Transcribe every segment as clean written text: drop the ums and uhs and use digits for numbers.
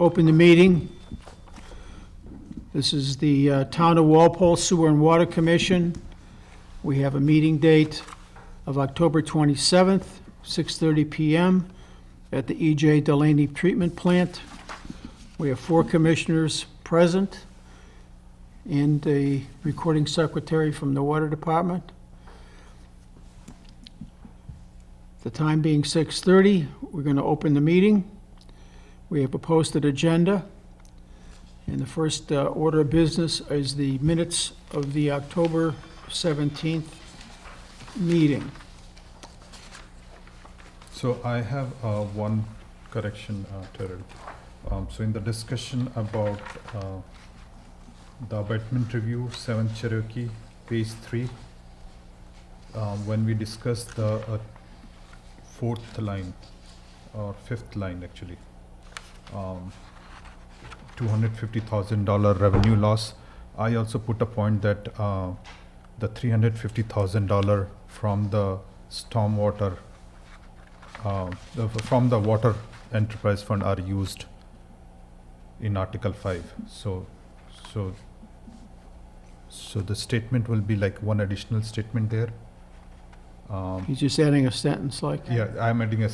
Open the meeting. This is the Town of Walpole Sewer and Water Commission. We have a meeting date of October 27th, 6:30 PM at the E.J. Delaney Treatment Plant. We have 4 commissioners present and a recording secretary from the Water Department. The time being 6:30, we're going to open the meeting. We have a posted agenda. And the first order of business is the minutes of the October 17th meeting. So I have one correction, Terrell. So in the discussion about the abatement review, 7th Cherokee, page 3, when we discussed the 4th line, or 5th line actually, $250,000 revenue loss, I also put a point that the $350,000 from the stormwater, from the water enterprise fund are used in Article 5. So the statement will be like one additional statement there. He's just adding a sentence like, Yeah, I'm adding a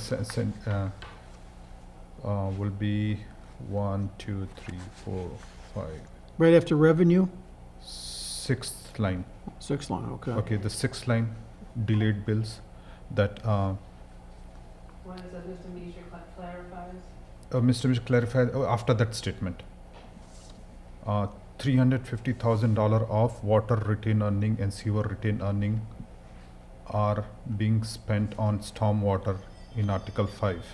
will be 1, 2, 3, 4, 5, right after revenue, 6th line. 6th line, okay. Okay, the 6th line, delayed bills, that What is that, Mr. Misha clarifies? Mr. Misha clarified after that statement. $350,000 of water retained earning and sewer retained earning are being spent on stormwater in Article 5.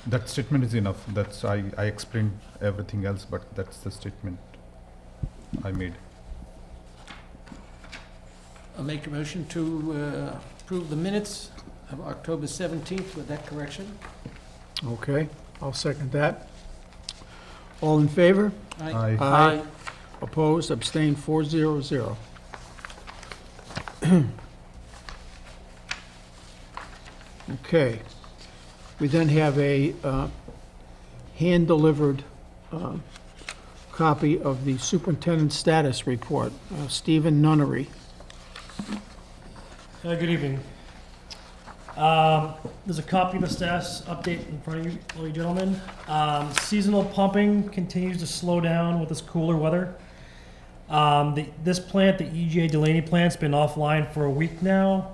That statement is enough. That's I explained everything else, but that's the statement I made. I'll make a motion to approve the minutes of October 17th with that correction. Okay, I'll second that. All in favor? Aye. Aye. Opposed, abstained, 400. Okay. We then have a hand-delivered copy of the superintendent's status report. Stephen Nunnery. Good evening. There's a copy of the status update in front of you, all you gentlemen. Seasonal pumping continues to slow down with this cooler weather. This plant, the E.J. Delaney plant's been offline for a week now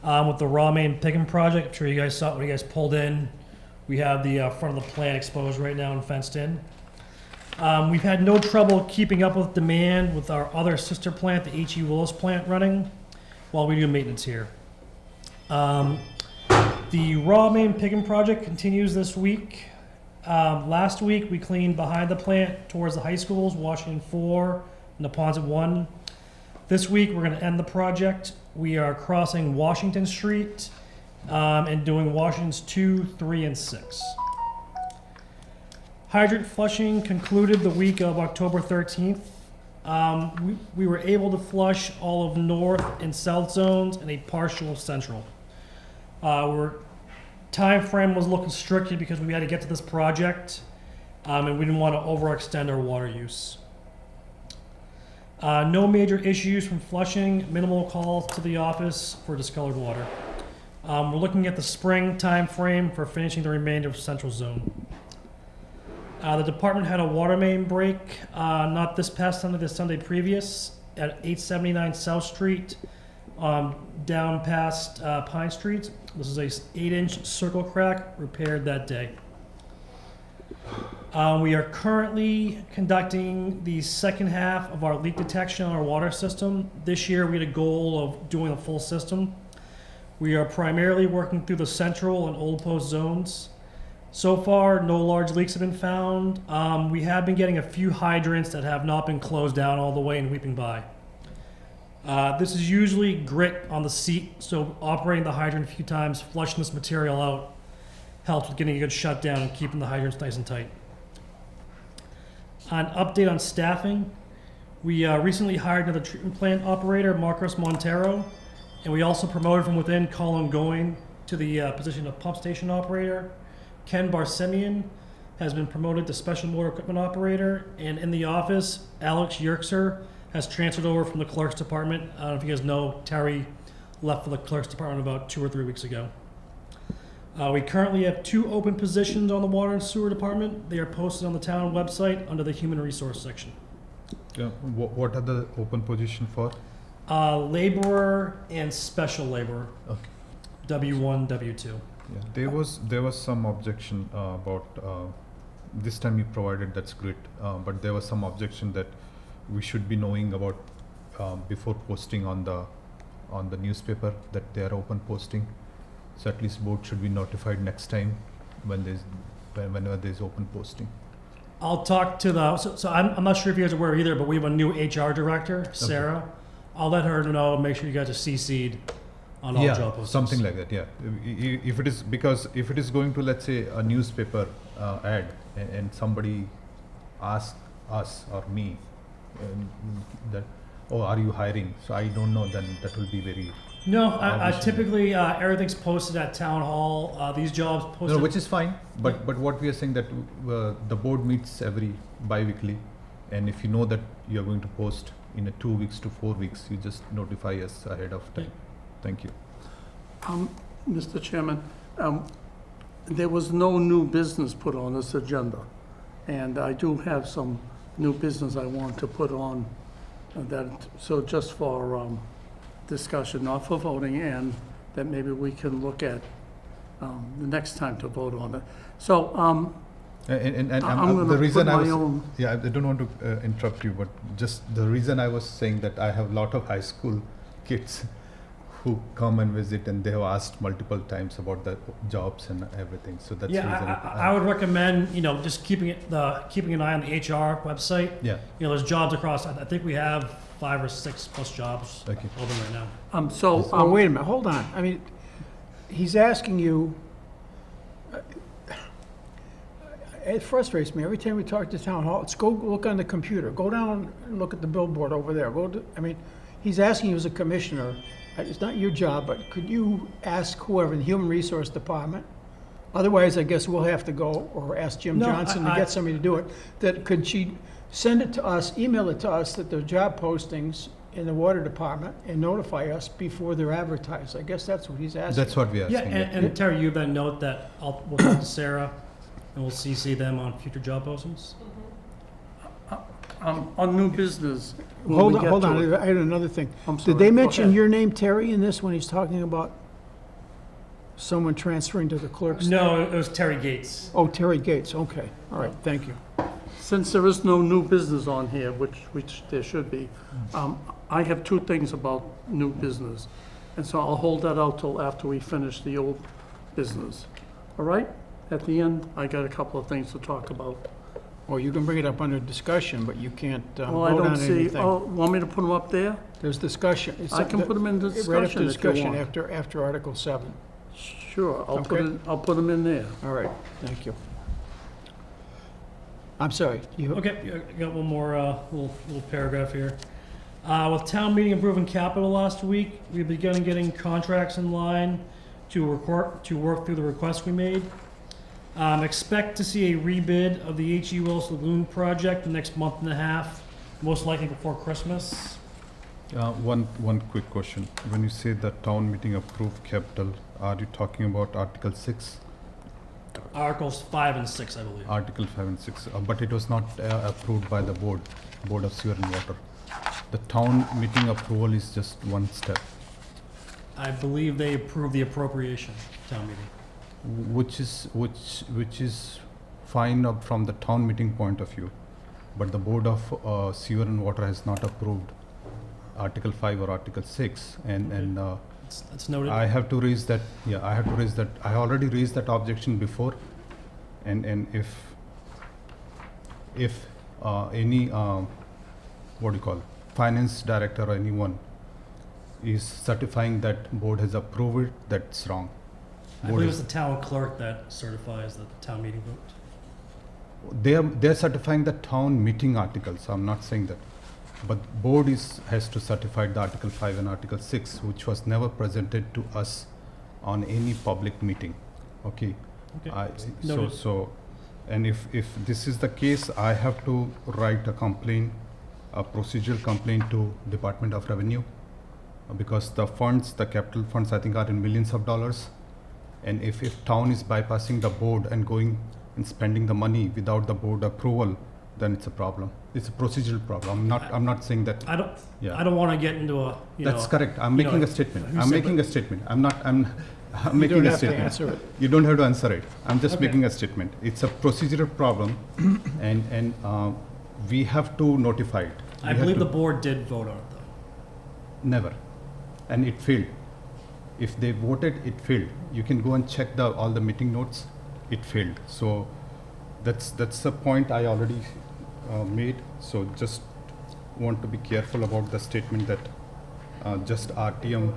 with the raw main pigging project. I'm sure you guys saw it when you guys pulled in. We have the front of the plant exposed right now and fenced in. We've had no trouble keeping up with demand with our other sister plant, the H.E. Willis plant, running while we do maintenance here. The raw main pigging project continues this week. Last week we cleaned behind the plant towards the high schools, Washington 4, Neponset 1. This week we're going to end the project. We are crossing Washington Street and doing Washingtons 2, 3, and 6. Hydrant flushing concluded the week of October 13th. We were able to flush all of north and south zones and a partial of central. Time frame was looking strictly because we had to get to this project, and we didn't want to overextend our water use. No major issues from flushing, minimal calls to the office for discolored water. We're looking at the spring time frame for finishing the remainder of central zone. The department had a water main break, not this past Sunday, the Sunday previous, at 879 South Street, down past Pine Street. This is a 8-inch circle crack repaired that day. We are currently conducting the second half of our leak detection on our water system. This year we had a goal of doing the full system. We are primarily working through the central and old post zones. So far, no large leaks have been found. We have been getting a few hydrants that have not been closed down all the way and weeping by. This is usually grit on the seat, so operating the hydrant a few times, flushing this material out, helps with getting a good shutdown and keeping the hydrants nice and tight. An update on staffing. We recently hired another treatment plant operator, Marcos Montero, and we also promoted from within Colin Going to the position of pump station operator. Ken Barsemian has been promoted to special motor equipment operator, and in the office, Alex Yerkser has transferred over from the clerk's department. I don't know if you guys know, Terry left for the clerk's department about 2 or 3 weeks ago. We currently have 2 open positions on the water and sewer department. They are posted on the town website under the human resource section. Yeah, what are the open position for? Laborer and special laborer, Okay. W1, W2. Yeah, there was some objection about this time you provided, that's great, but there was some objection that we should be knowing about before posting on the newspaper that they are open posting. So at least board should be notified next time whenever there's open posting. I'll talk to so I'm not sure if you guys are aware either, but we have a new HR director, Sarah. I'll let her know, make sure you guys are CC'd on all job postings. Something like that. Yeah, if it is, because if it is going to, let's say, a newspaper ad and somebody asks us or me that, oh, are you hiring? So I don't know, then that will be very. No, I typically everything's posted at town hall. These jobs posted. No, which is fine. But what we are saying that the board meets every bi-weekly, and if you know that you are going to post in 2 weeks to 4 weeks, you just notify us ahead of time. Thank you. Mr. Chairman, there was no new business put on this agenda, and I do have some new business I want to put on so just for discussion, not for voting, and that maybe we can look at the next time to vote on it. So And I'm going the to reason put I my was, own. yeah, I don't want to interrupt you, but just the reason I was saying that I have a lot of high school kids who come and visit, and they have asked multiple times about the jobs and everything. So that's the reason. I would recommend just keeping an eye on the HR website. Yeah. There's jobs across. I think we have 5 or 6 plus jobs Okay. open right now. Oh, wait a minute, hold on. I mean, he's asking you, it frustrates me. Every time we talk to town hall, let's go look on the computer. Go down and look at the billboard over there. He's asking you as a commissioner, it's not your job, but could you ask whoever in the Human Resource Department? Otherwise, I guess we'll have to go or ask Jim No, Johnson to get somebody to do it. That could she send it to us, email it to us, that there are job postings in the water department and notify us before they're advertised. I guess that's what he's asking. That's what we are Yeah, asking. and Terry, you then note that we'll talk to Sarah and we'll CC them on future job postings. On new business. when Hold we on, get hold to on, it. I had another thing. I'm sorry, Did they go mention ahead. your name, Terry, in this when he's talking about someone transferring to the clerk's? No, it was Terry Gates. Oh, Terry Gates, okay, all right, thank you. Since there is no new business on here, which there should be, I have 2 things about new business. And so I'll hold that out till after we finish the old business. All right? At the end, I got a couple of things to talk about. Well, you can bring it up under discussion, but you can't Well, I vote don't on see, anything. oh, want me to put them up there? There's discussion. I can put them in Right discussion after if you discussion, want. after Article 7. Sure, I'll Okay. put them in there. All right, thank you. I'm sorry, you, Okay, I got one more little paragraph here. With town meeting approving capital last week, we began getting contracts in line to work through the requests we made. Expect to see a rebid of the H.E. Willis Lagoon project the next month and a half, most likely before Christmas. One quick question. When you say that town meeting approved capital, are you talking about Article 6? Articles 5 and 6, I believe. Article 5 and 6, but it was not approved by the Board of Sewer and Water. The town meeting approval is just one step, I believe they approved the appropriation, town meeting. which is fine up from the town meeting point of view, but the Board of Sewer and Water has not approved Article 5 or Article 6, and It's noted. I have to raise that, I have to raise that, I already raised that objection before, and if any, what do you call, finance director or anyone is certifying that board has approved it, that's wrong. I Board believe is- it's the town clerk that certifies the town meeting vote. They're certifying the town meeting articles, I'm not saying that. But board has to certify the Article 5 and Article 6, which was never presented to us on any public meeting, okay? Okay. I- Noted. So, And if this is the case, I have to write a complaint, a procedural complaint to Department of Revenue, because the funds, the capital funds, I think are in millions of dollars. And if town is bypassing the board and going and spending the money without the board approval, then it's a problem. It's a procedural problem. I'm not saying that. I don't, Yeah. I don't want to get into a, That's correct. I'm you know, making a statement. who I'm said making a statement. I'm You making don't a have to statement. answer it. You don't have to answer it. I'm just Okay. making a statement. It's a procedural problem, and we have to notify it. I believe the board did vote on it, though. Never, and it failed. If they voted, it failed. You can go and check all the meeting notes. It failed. So that's the point I already made. So just want to be careful about the statement that just RTM.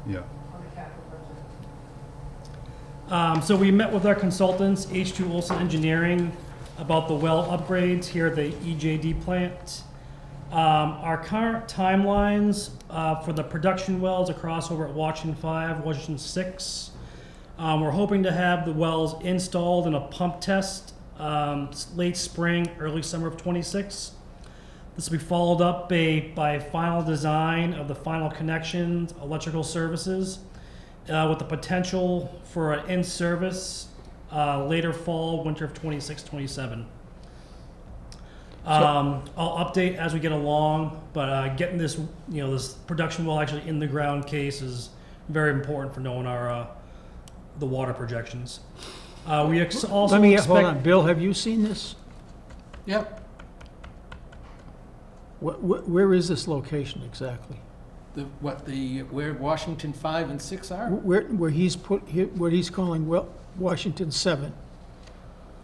Yeah. On the capital budget. So we met with our consultants, H2 Olson Engineering, about the well upgrades here at the EJD plant. Our current timelines for the production wells across over at Washington 5, Washington 6. We're hoping to have the wells installed in a pump test late spring, early summer of 26. This will be followed up by final design of the final connections, electrical services, with the potential for an in-service later fall, winter of 26, 27. I'll update as we get along, but getting this, this production well actually in the ground case is very important for knowing our the water projections. We also Let me, expect, hold on, Bill, have you seen this? Yep. Where is this location exactly? Where Washington 5 and 6 are? Where he's what he's calling Washington 7?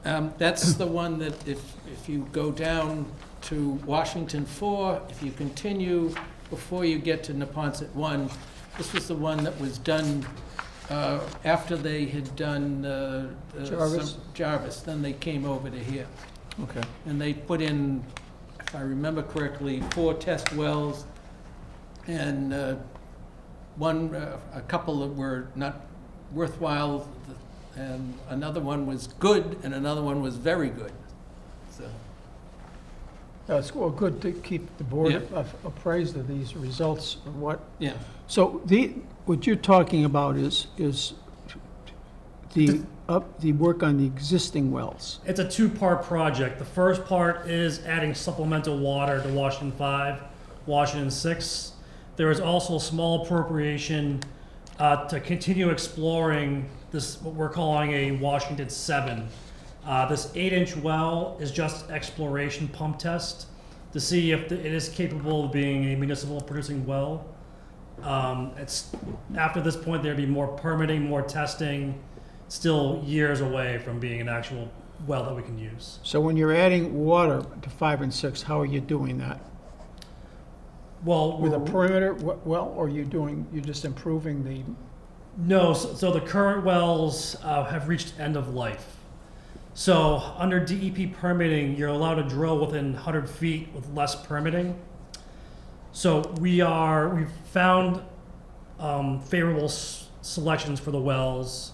That's the one that if you go down to Washington 4, if you continue before you get to Neponset 1, this was the one that was done after they had done Jarvis? Jarvis, then they came over to here. Okay. And they put in, if I remember correctly, 4 test wells, and a couple that were not worthwhile, and another one was good, and another one was very good. So, It's good to keep the board Yeah. appraised of these results of what. yeah. So what you're talking about is the work on the existing wells. it's a two-part project. The first part is adding supplemental water to Washington 5, Washington 6. There is also a small appropriation to continue exploring this, what we're calling a Washington 7. This 8-inch well is just exploration pump test to see if it is capable of being a municipal producing well. After this point, there'd be more permitting, more testing, still years away from being an actual well that we can use. So when you're adding water to 5 and 6, how are you doing that? Well, With a perimeter well, or you're just improving the, no, so the current wells have reached end of life. So under DEP permitting, you're allowed to drill within 100 feet with less permitting. So we've found favorable selections for the wells.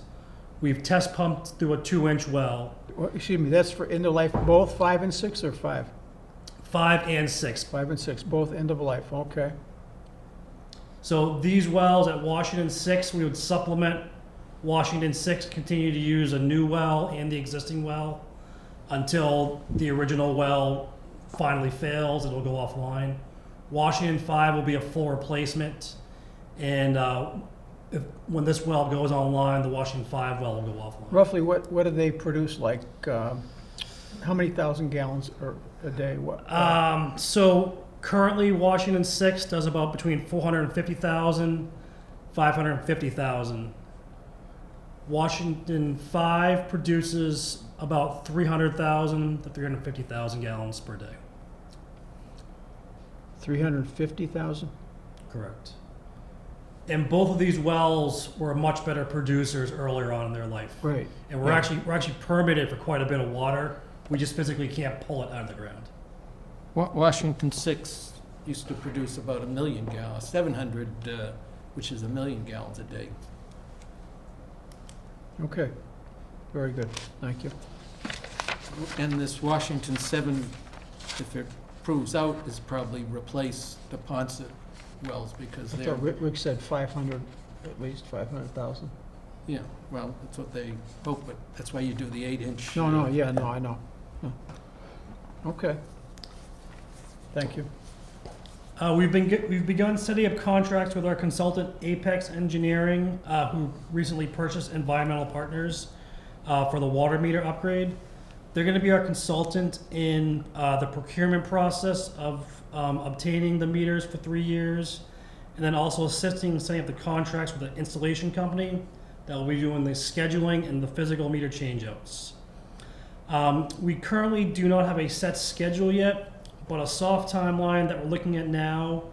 We've test pumped through a 2-inch well, excuse me, that's for end of life, both 5 and 6 or 5? 5 and 6. 5 and 6, both end of life, okay. So these wells at Washington 6, we would supplement Washington 6, continue to use a new well and the existing well until the original well finally fails, it'll go offline. Washington 5 will be a full replacement, and when this well goes online, the Washington 5 well will go offline. Roughly, what do they produce, like, how many thousand gallons a day? So currently, Washington 6 does about between 450,000, 550,000. Washington 5 produces about 300,000 to 350,000 gallons per day. 350,000? Correct. And both of these wells were much better producers earlier on in their life. Right. And we're actually permitted for quite a bit of water. We just physically can't pull it out of the ground. Washington 6 used to produce about 1 million gallons, 700, which is 1 million gallons a day. Okay, very good, thank you. this Washington 7, if it proves out, is probably replace the Ponset wells because I they're, thought Rick said 500, at least 500,000. yeah, well, that's what they hope, but that's why you do the 8-inch. No, yeah, no, I know. No. Okay. Thank you. We've begun setting up contracts with our consultant Apex Engineering, who recently purchased Environmental Partners for the water meter upgrade. They're going to be our consultant in the procurement process of obtaining the meters for 3 years, and then also assisting in setting up the contracts with the installation company that will be doing the scheduling and the physical meter changeouts. We currently do not have a set schedule yet, but a soft timeline that we're looking at now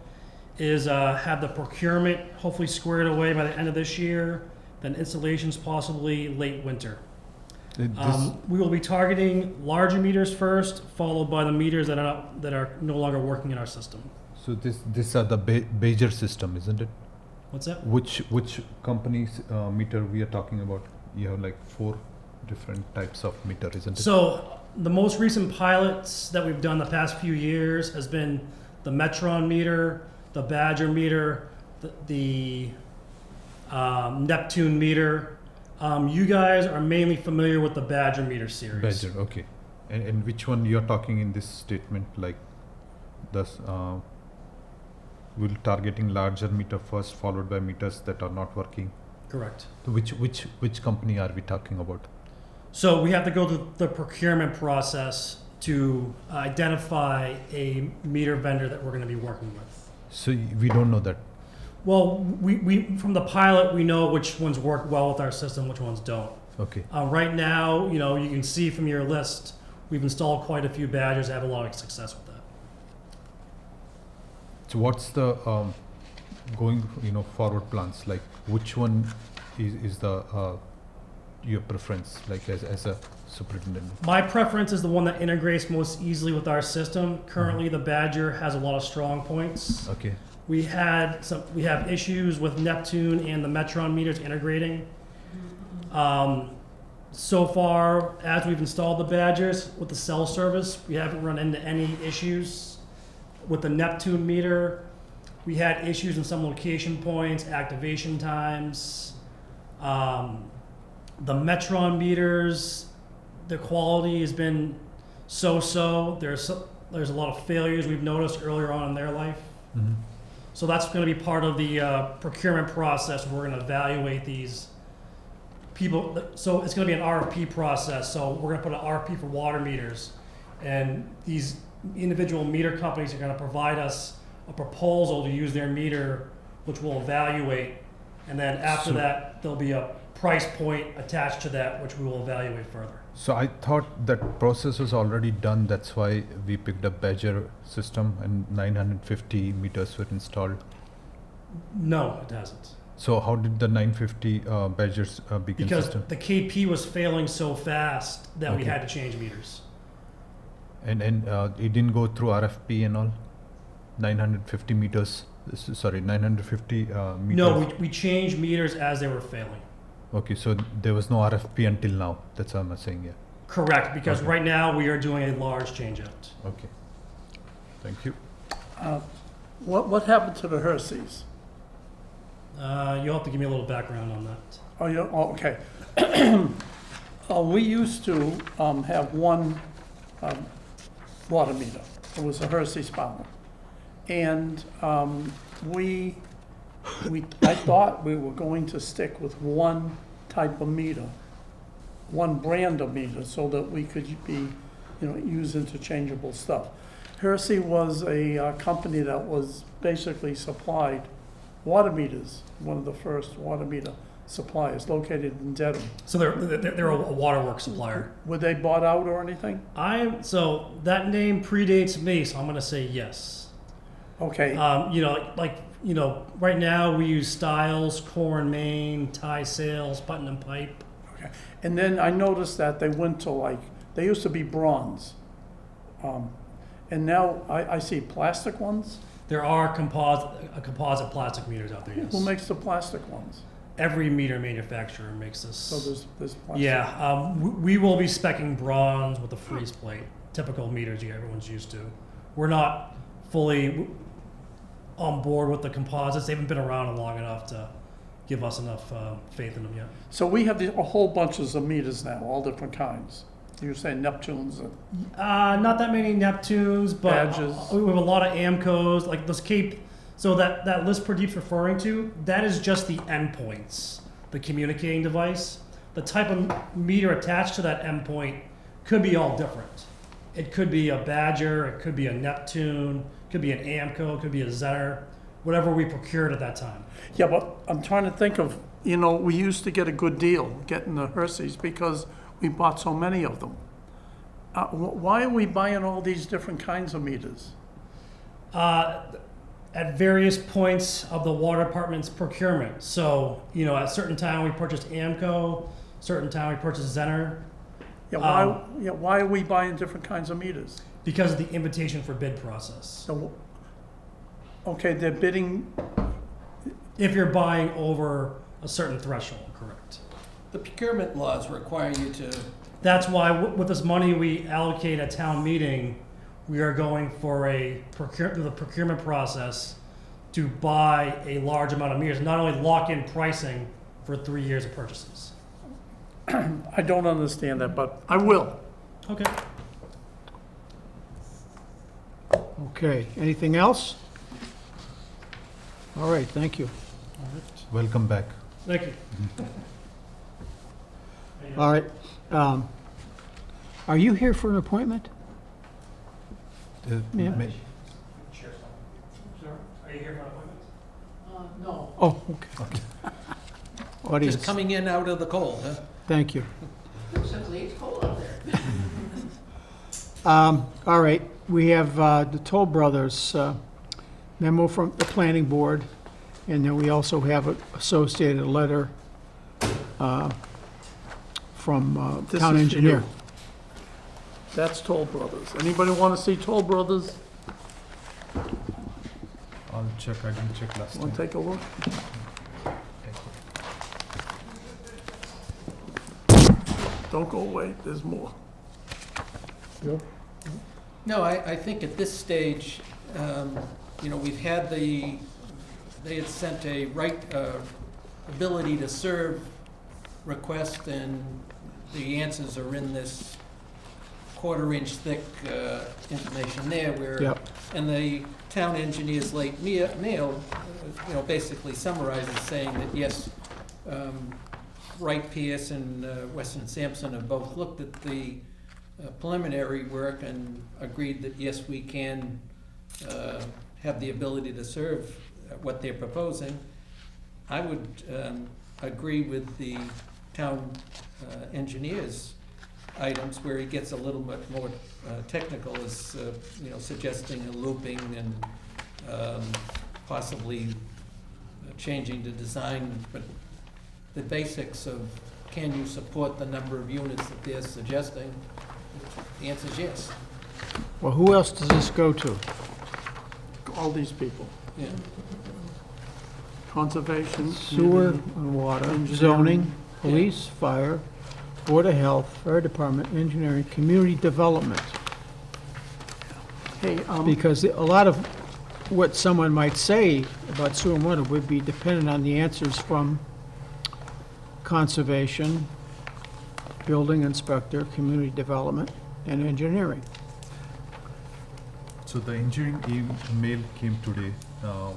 is have the procurement hopefully squared away by the end of this year, then installations possibly late winter. We will be targeting larger meters first, followed by the meters that are no longer working in our system. So these are the Bajer system, isn't it? What's that? Which company's meter we are talking about? You have like 4 different types of meter, isn't it? So the most recent pilots that we've done the past few years has been the Metron meter, the Badger meter, the Neptune meter. You guys are mainly familiar with the Badger meter series. Badger, okay. And which one you're talking in this statement, like thus we'll targeting larger meter first, followed by meters that are not working. Correct. Which company are we talking about? So we have to go through the procurement process to identify a meter vendor that we're going to be working with. So we don't know that. Well, we from the pilot, we know which ones work well with our system, which ones don't. Okay. Right now, you can see from your list, we've installed quite a few Badgers, have a lot of success with that. So what's the going forward plans? Like which one is the your preference? Like as a superintendent. My preference is the one that integrates most easily with our system. Currently, the Badger has a lot of strong points. Okay. We have issues with Neptune and the Metron meters integrating. So far, as we've installed the Badgers with the cell service, we haven't run into any issues. With the Neptune meter, we had issues in some location points, activation times. The Metron meters, the quality has been so-so. There's a lot of failures we've noticed earlier on in their life. Mm-hmm. So that's going to be part of the procurement process. We're going to evaluate these people. So it's going to be an RFP process. So we're going to put an RFP for water meters. And these individual meter companies are going to provide us a proposal to use their meter, which we'll evaluate. And then after that, there'll be a price point attached to that, which we will evaluate further. So I thought that process was already done. That's why we picked up Badger system and 950 meters were installed. No, it hasn't. So how did the 950 Badgers begin Because system? the KP was failing so fast that we Okay. had to change meters. And it didn't go through RFP and all? 950 meters, sorry, 950 meters? No, we changed meters as they were failing. Okay, so there was no RFP until now. That's what I'm saying, yeah. Correct, because Okay. right now we are doing a large change-out. Okay. Thank you. What happened to the Herseys? You'll have to give me a little background on that. Okay. We used to have one water meter. It was a Hersey's Power. And I thought we were going to stick with one type of meter, one brand of meter, so that we could use interchangeable stuff. Hersey was a company that was basically supplied water meters, one of the first water meter suppliers located in Dedham. So they're a waterworks supplier. Were they bought out or anything? So that name predates me, so I'm gonna say yes. Okay. Right now we use Stiles, Core and Main, Tie Sales, Putnam Pipe. Okay. And then I noticed that they went to they used to be bronze. And now I see plastic ones. There are composite plastic meters out there, yes. Who makes the plastic ones? every meter manufacturer makes this. So there's plastic. Yeah, we will be speccing bronze with a freeze plate, typical meters everyone's used to. We're not fully on board with the composites. They haven't been around long enough to give us enough faith in them yet. So we have a whole bunches of meters now, all different kinds. You were saying Neptunes and Not that many Neptunes, but Badges. we have a lot of Amcos, like this Cape. So that list Pradeep's referring to, that is just the endpoints, the communicating device. The type of meter attached to that endpoint could be all different. It could be a Badger, it could be a Neptune, it could be an Amco, it could be a Zener, whatever we procured at that time. yeah, but I'm trying to think of, we used to get a good deal getting the Hershey's because we bought so many of them. Why are we buying all these different kinds of meters? At various points of the water department's procurement. So, at a certain time we purchased Amco, certain time we purchased Zener, Why are we buying different kinds of meters? because of the invitation for bid process. So, okay, they're bidding, If you're buying over a certain threshold, correct. The procurement laws require you to, That's why with this money we allocate at town meeting, we are going for through the procurement process to buy a large amount of meters, not only lock in pricing for 3 years of purchases. I don't understand that, but I will. Okay. Okay, anything else? All right, thank you. Welcome back. Thank you. All right. Are you here for an appointment? Yeah. Are you here for an appointment? No. Oh, okay. Audience, just coming in out of the cold, huh? thank you. Simply, it's cold out there. All right, we have the Toll Brothers memo from the planning board, and then we also have an associated letter from This town is for engineer. you. That's Toll Brothers. Anybody want to see Toll Brothers? I'll check, I didn't check last Want time. to take a look? Don't go away, there's more. No, I think at this stage, we've had they had sent a ability to serve request, and the answers are in this quarter-inch thick information there where, Yep. and the town engineer's late mail, basically summarizes saying that, yes, Wright Pierce and Weston Sampson have both looked at the preliminary work and agreed that, yes, we can have the ability to serve what they're proposing. I would agree with the town engineer's items where he gets a little bit more technical, as suggesting a looping and possibly changing the design, but the basics of can you support the number of units that they're suggesting, the answer is yes. Well, who else does this go to? All these people. Yeah. Conservation. Sewer community. and water, Engineering. zoning, police, fire, board of health, fire department, engineering, community development. Hey, Because a lot of what someone might say about sewer and water would be dependent on the answers from conservation, building inspector, community development, and engineering. So the engineering email came today,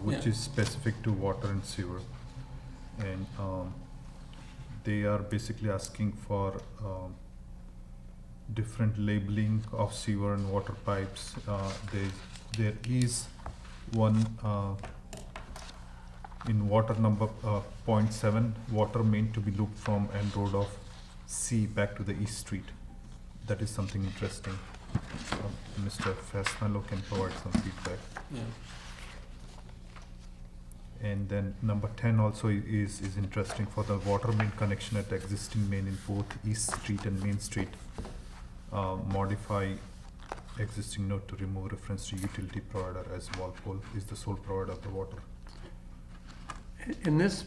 which Yeah. is specific to water and sewer. And they are basically asking for different labeling of sewer and water pipes. There is one in water number .7, water main to be looped from End Road of C back to the East Street. That is something interesting. Mr. Fasnello can provide some feedback. Yeah. And then number 10 also is interesting for the water main connection at existing main in both East Street and Main Street. Modify existing note to remove reference to utility provider as Walpole is the sole provider of the water. in this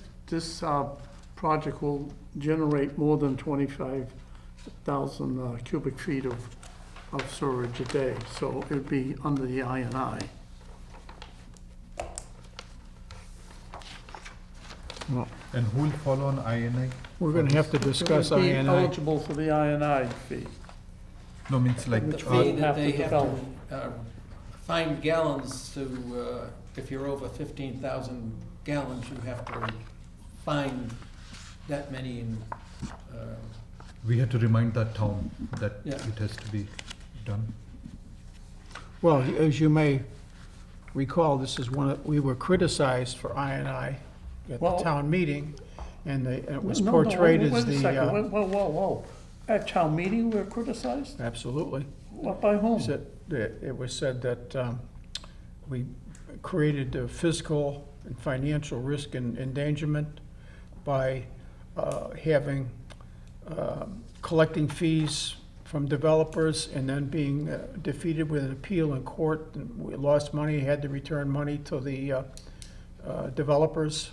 project will generate more than 25,000 cubic feet of storage a day, so it'd be under the I&I. Well, And who will follow on INI? we're going to have to discuss It would be I&I. eligible for the I&I fee. No, means like, The Which fee we'll that have they to have develop. to find gallons to, if you're over 15,000 gallons, you have to find that many in, we had to remind that town that Yeah. it has to be done. Well, as you may recall, this is we were criticized for I&I at the Well- town meeting, and it was No, portrayed wait as a second. the, Whoa. At town meeting, we were criticized? absolutely. What, by whom? It was said that we created a fiscal and financial risk and endangerment by having, collecting fees from developers and then being defeated with an appeal in court. And we lost money, had to return money to the developers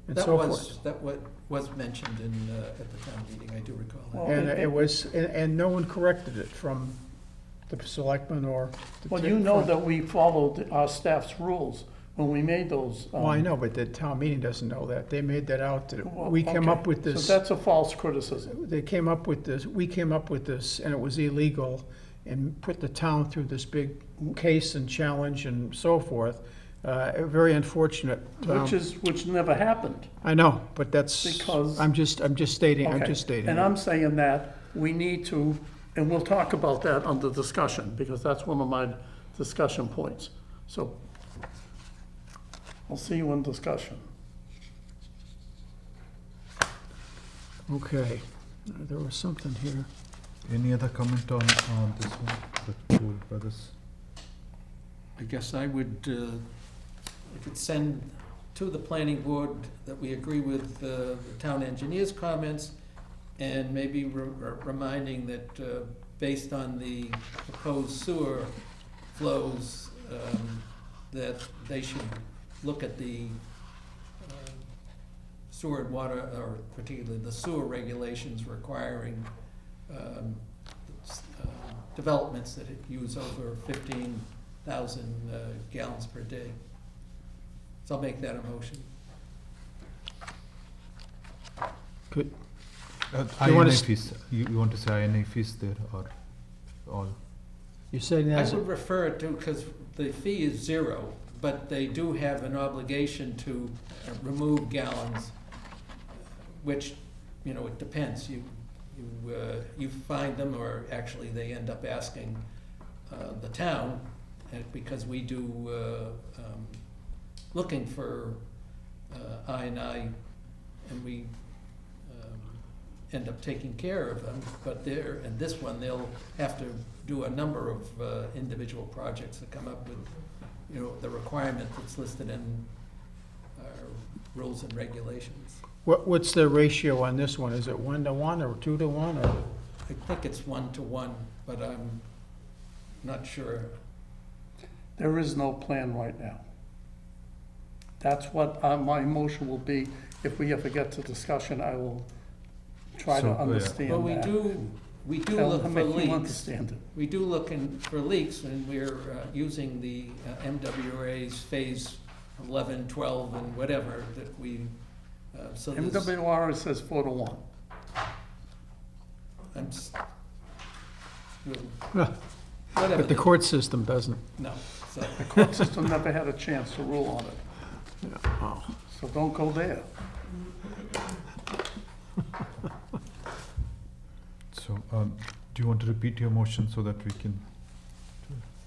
and so forth. that was mentioned in, at the town meeting, I do recall that. Well, And it was, and no one corrected it from the selectmen or the. Well, you know that we followed our staff's rules when we made those. Well, I know, but the town meeting doesn't know that. They made that out, that Well, we came okay. up with this. So that's a false criticism. They came up with this, we came up with this, and it was illegal, and put the town through this big case and challenge and so forth. Very unfortunate. Which never happened. I know, but that's, Because- I'm just stating, I'm Okay. just stating. And I'm saying that we need to, and we'll talk about that under discussion, because that's one of my discussion points. So I'll see you in discussion. Okay, there was something here. Any other comment on this one, the Toll Brothers? I guess I would, I could send to the planning board that we agree with the town engineer's comments, and maybe reminding that, based on the proposed sewer flows, that they should look at the sewer and water, or particularly the sewer regulations requiring developments that use over 15,000 gallons per day. So I'll make that a motion. Could, INI wanna fees, you want to say INI fees there or all? you're saying I that's, would refer it to, because the fee is zero, but they do have an obligation to remove gallons, which, you know, it depends. You find them, or actually they end up asking the town, and because we do looking for I&I, and we end up taking care of them, but there, and this one, they'll have to do a number of individual projects to come up with, you know, the requirement that's listed in our rules and regulations. what's the ratio on this one? Is it 1-to-1 or 2-to-1 or? I think it's 1-to-1, but I'm not sure. There is no plan right now. That's what my motion will be. If we ever get to discussion, I will try So, to yeah. understand Well, that. we do Tell- look for make you leaks. understand it. We do look for leaks, and we're using the MWRA's phase 11, 12, and whatever that we, so this, MWRA says 4-to-1. I'm, we'll- Huh. whatever. But the court system doesn't. No, so, The court system never had a chance to rule on it, Oh. so don't go there. So, do you want to repeat your motion so that we can?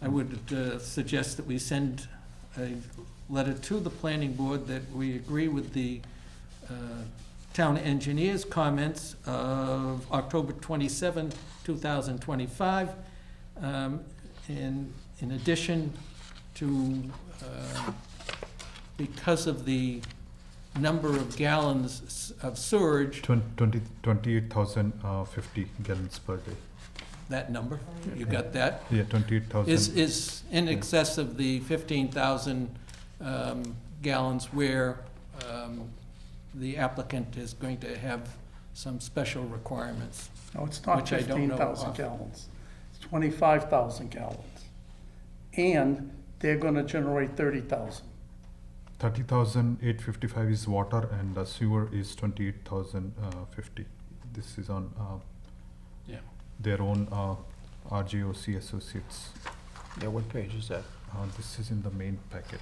I would suggest that we send a letter to the planning board that we agree with the town engineer's comments of October 27, 2025. And in addition to, because of the number of gallons of sewage, 28,050 gallons per day. that number, you got that? Yeah, 28,000. Is in excess of the 15,000 gallons where the applicant is going to have some special requirements. No, it's not Which I don't know 15,000 of. gallons. It's 25,000 gallons. And they're gonna generate 30,000. 30,855 is water and sewer is 28,050. This is on Yeah. their own RJOC associates. Yeah, what page is that? This is in the main packet.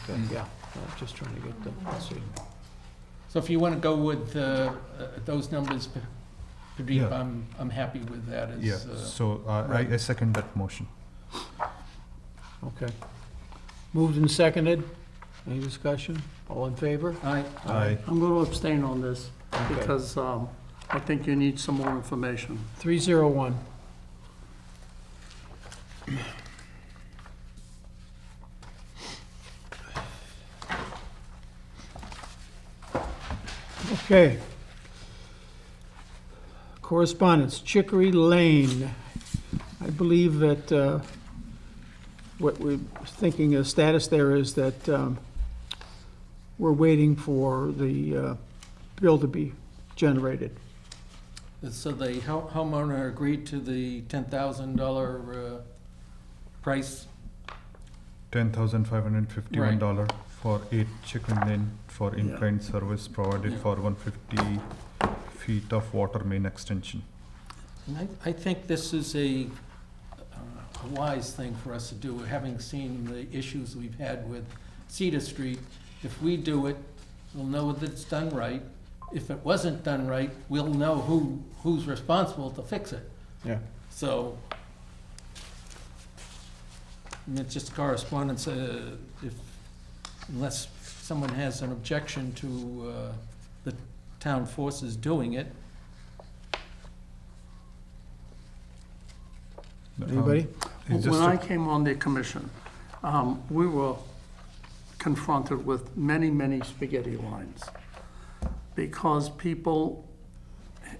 Okay, yeah, I'm just trying to get the, let's see. So if you want to go with those numbers, Pradeep, Yeah. I'm happy with that as, Yeah, so I second that motion. Okay. Moved and seconded. Any discussion? All in favor? I, Aye. I'm gonna abstain on this Okay. because I think you need some more information. 301. Okay. Correspondence, Chicory Lane. I believe that what we're thinking the status there is that we're waiting for the bill to be generated. so the homeowner agreed to the $10,000 price. $10,551 for 8 Chicken Lane for in-kind service provided Yeah. for 150 feet of water main extension. And I think this is a wise thing for us to do, having seen the issues we've had with Cedar Street. If we do it, we'll know that it's done right. If it wasn't done right, we'll know who's responsible to fix it. Yeah. So, and it's just correspondence, unless someone has an objection to the town forces doing it. Anybody? It's just When a- I came on the commission, we were confronted with many, many spaghetti lines. Because people,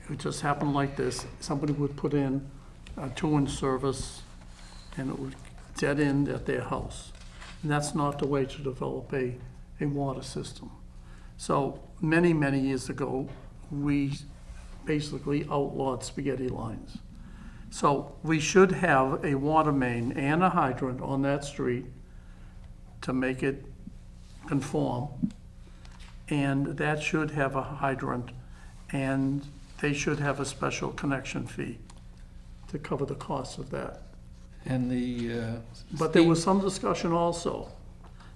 it just happened like this, somebody would put in a 2-inch service and it would dead end at their house. And that's not the way to develop a water system. So many, many years ago, we basically outlawed spaghetti lines. So we should have a water main and a hydrant on that street to make it conform. And that should have a hydrant, and they should have a special connection fee to cover the cost of that. And the, But there was some discussion also,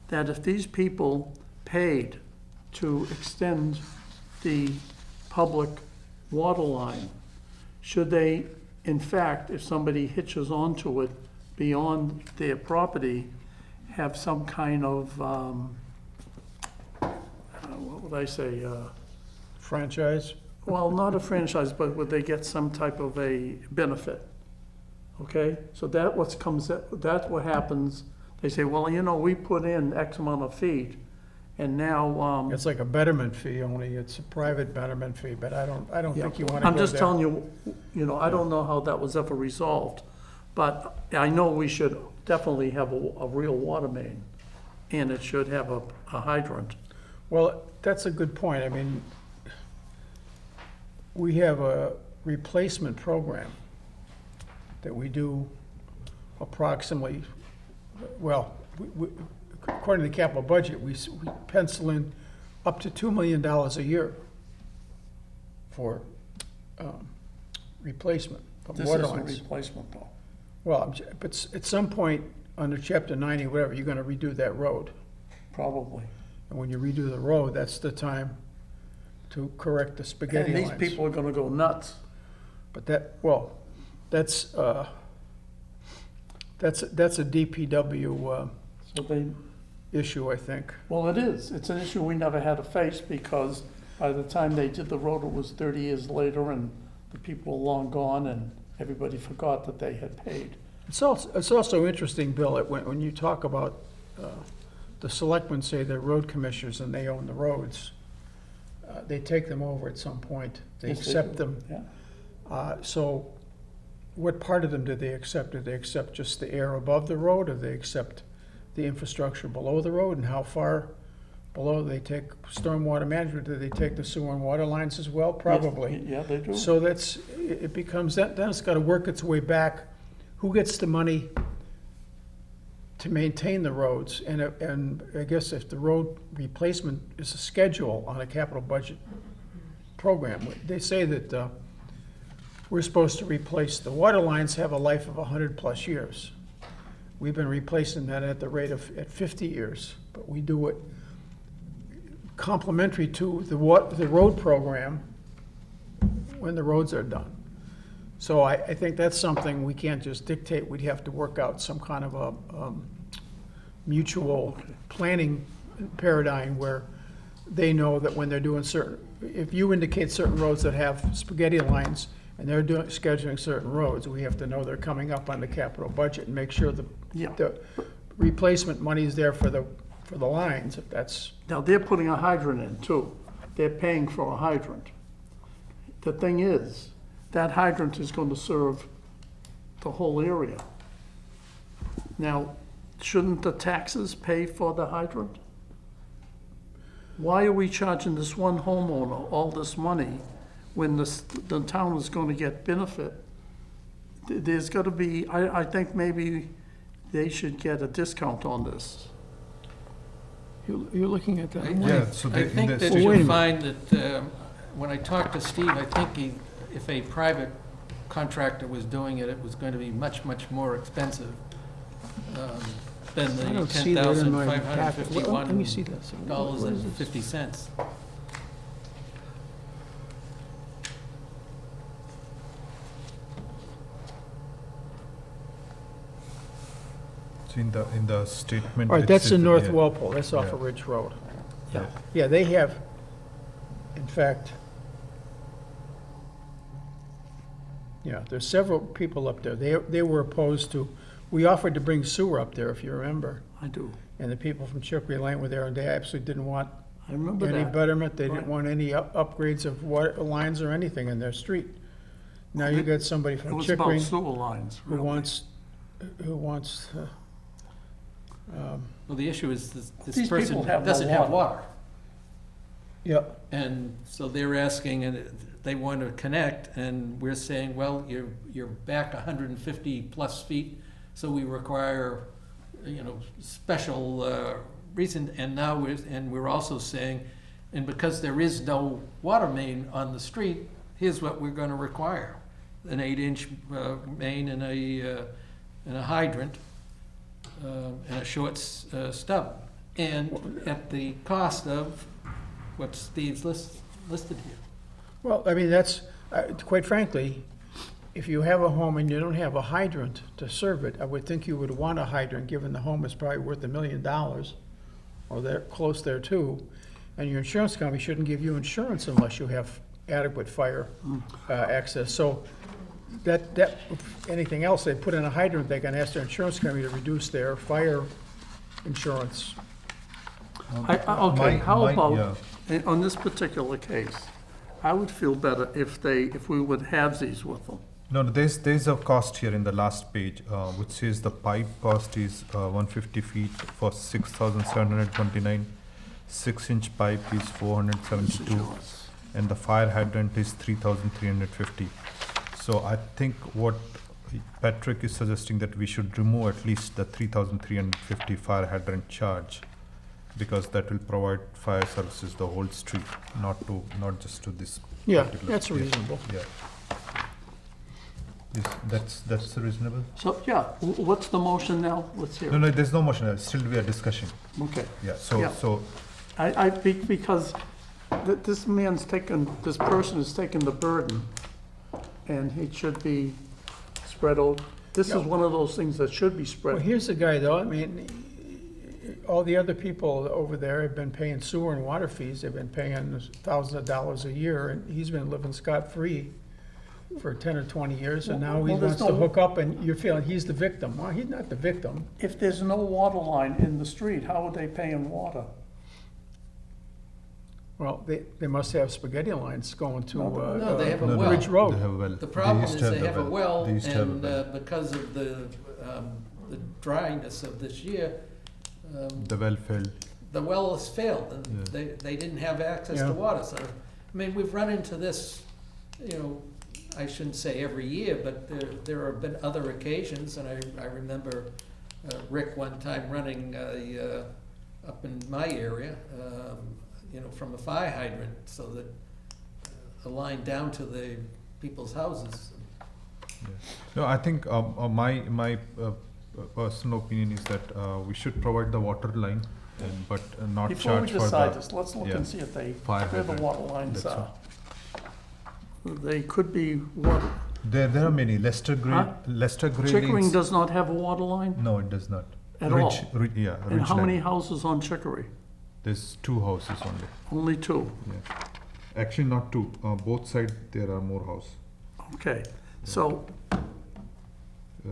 that if these people paid to extend the public water line, should they, in fact, if somebody hitches onto it beyond their property, have some kind of, what would I say, Franchise? well, not a franchise, but would they get some type of a benefit? Okay, so that's what happens. They say, well, you know, we put in X amount of feet, and now, It's like a betterment fee, only it's a private betterment fee, but I don't yeah. think you want to go there. I'm just telling you, you know, I don't know how that was ever resolved, but I know we should definitely have a real water main, and it should have a hydrant. Well, that's a good point. I mean, we have a replacement program that we do approximately, well, according to the capital budget, we pencil in up to $2 million a year for replacement of This water is a lines. replacement though. Well, but at some point, under chapter 90, whatever, you're gonna redo that road. Probably. And when you redo the road, that's the time to correct the spaghetti And lines. these people are gonna go nuts. But that's a DPW So they, issue, I think. well, it is. It's an issue we never had to face because by the time they did the road, it was 30 years later and the people were long gone and everybody forgot that they had paid. It's also interesting, Bill, that when you talk about, the selectmen say they're road commissioners and they own the roads, they take them over at some point. They Yes, accept do. them. Yeah. So what part of them do they accept? Do they accept just the air above the road, or they accept the infrastructure below the road? And how far below, they take stormwater management, do they take the sewer and water lines as well? Probably. Yeah, they do. So it becomes, then it's gotta work its way back. Who gets the money to maintain the roads? And I guess if the road replacement is a schedule on a capital budget program, they say that we're supposed to replace, the water lines have a life of 100+ years. We've been replacing that at the rate of, at 50 years, but we do it complementary to the road program when the roads are done. So I think that's something we can't just dictate. We'd have to work out some kind of a mutual planning paradigm where they know that when they're doing certain, if you indicate certain roads that have spaghetti lines and they're scheduling certain roads, we have to know they're coming up on the capital budget and make sure the replacement money is there for the lines, if that's. Now, they're putting a hydrant in too. They're paying for a hydrant. The thing is, that hydrant is going to serve the whole area. Now, shouldn't the taxes pay for the hydrant? Why are we charging this one homeowner all this money when the town is going to get benefit? There's got to be, I think maybe they should get a discount on this. You're looking at that. Yeah, so I think in that the- Wait a you'll minute. find that, when I talked to Steve, I think if a private contractor was doing it, it was going to be much, much more expensive than the I don't see that in my packet. $10,551. Let me see this. Dollars What and is this? 50 cents. So in the statement. All right, it that's says in that, North yeah, Walpole, that's off Yeah. of Ridge Road. Yeah. Yeah, they have, in fact, yeah, there's several people up there. They were opposed to, we offered to bring sewer up there, if you remember. I do. And the people from Chicory Lane were there, and they absolutely didn't want I remember any that. betterment. They didn't Right. want any upgrades of water lines or anything in their street. Now you got somebody It from was about Chicory sewer lines, who really. wants, Well, the issue is this These person people have no doesn't have water. yeah, And so they're asking, and they want to connect, and we're saying, well, you're back 150+ feet, so we require, special reason. And now we're also saying, and because there is no water main on the street, here's what we're going to require: an 8-inch main and a hydrant and a short stub, and at the cost of what Steve's listed here. well, I mean, that's, quite frankly, if you have a home and you don't have a hydrant to serve it, I would think you would want a hydrant, given the home is probably worth $1 million, or they're close there too. And your insurance company shouldn't give you insurance unless you have adequate fire access. So that, if anything else, they put in a hydrant, they can ask their insurance company to reduce their fire insurance. Okay, My- how my- about, yeah. on this particular case, I would feel better if we would have these with them. No, there's a cost here in the last page, which says the pipe cost is 150 feet for 6,729. 6-inch pipe is 472, and the fire hydrant is 3,350. So I think what Patrick is suggesting, that we should remove at least the 3,350 fire hydrant charge, because that will provide fire services the whole street, not just to this. Yeah, particular that's street. reasonable. Yeah. That's reasonable? So, yeah, what's the motion now? Let's hear it. No, there's no motion, still we are discussing. Okay. Yeah, Yeah. so, Because this person is taking the burden, and it should be spread out. This is Yeah. one of those things that should be Well, spread. here's the guy, though, I mean, all the other people over there have been paying sewer and water fees, they've been paying thousands of dollars a year, and he's been living scot-free for 10 or 20 years, and now he Well, there's wants to no- hook up, and you're feeling he's the victim. Well, he's not the victim. If there's no water line in the street, how are they paying water? Well, they must have spaghetti lines going to, No, they have a no, well. Ridge Road. they have a well. The problem used is to they the have a They well, used to have a and well. because of the dryness of this year, The well failed. the well has failed, and Yeah. they didn't have access Yeah. to water, so, I mean, we've run into this, you know, I shouldn't say every year, but there have been other occasions, and I remember Rick one time running up in my area, you know, from a fire hydrant, so that a line down to the people's houses. No, I think my personal opinion is that we should provide the water line, but not Before we charge for decide the. this, let's look yeah, and see if they, fire where the hydrant. water lines That's are. They could be, what, There are many. Leicester Grade. Huh? Leicester Grade. Chickering Lanes- does not have a water line No, it does not. at Ridge, all? Yeah, And ridge how many line. houses on Chicory? There's 2 houses only. Only 2. Yeah. Actually, not 2. Both sides there are more house. Okay, so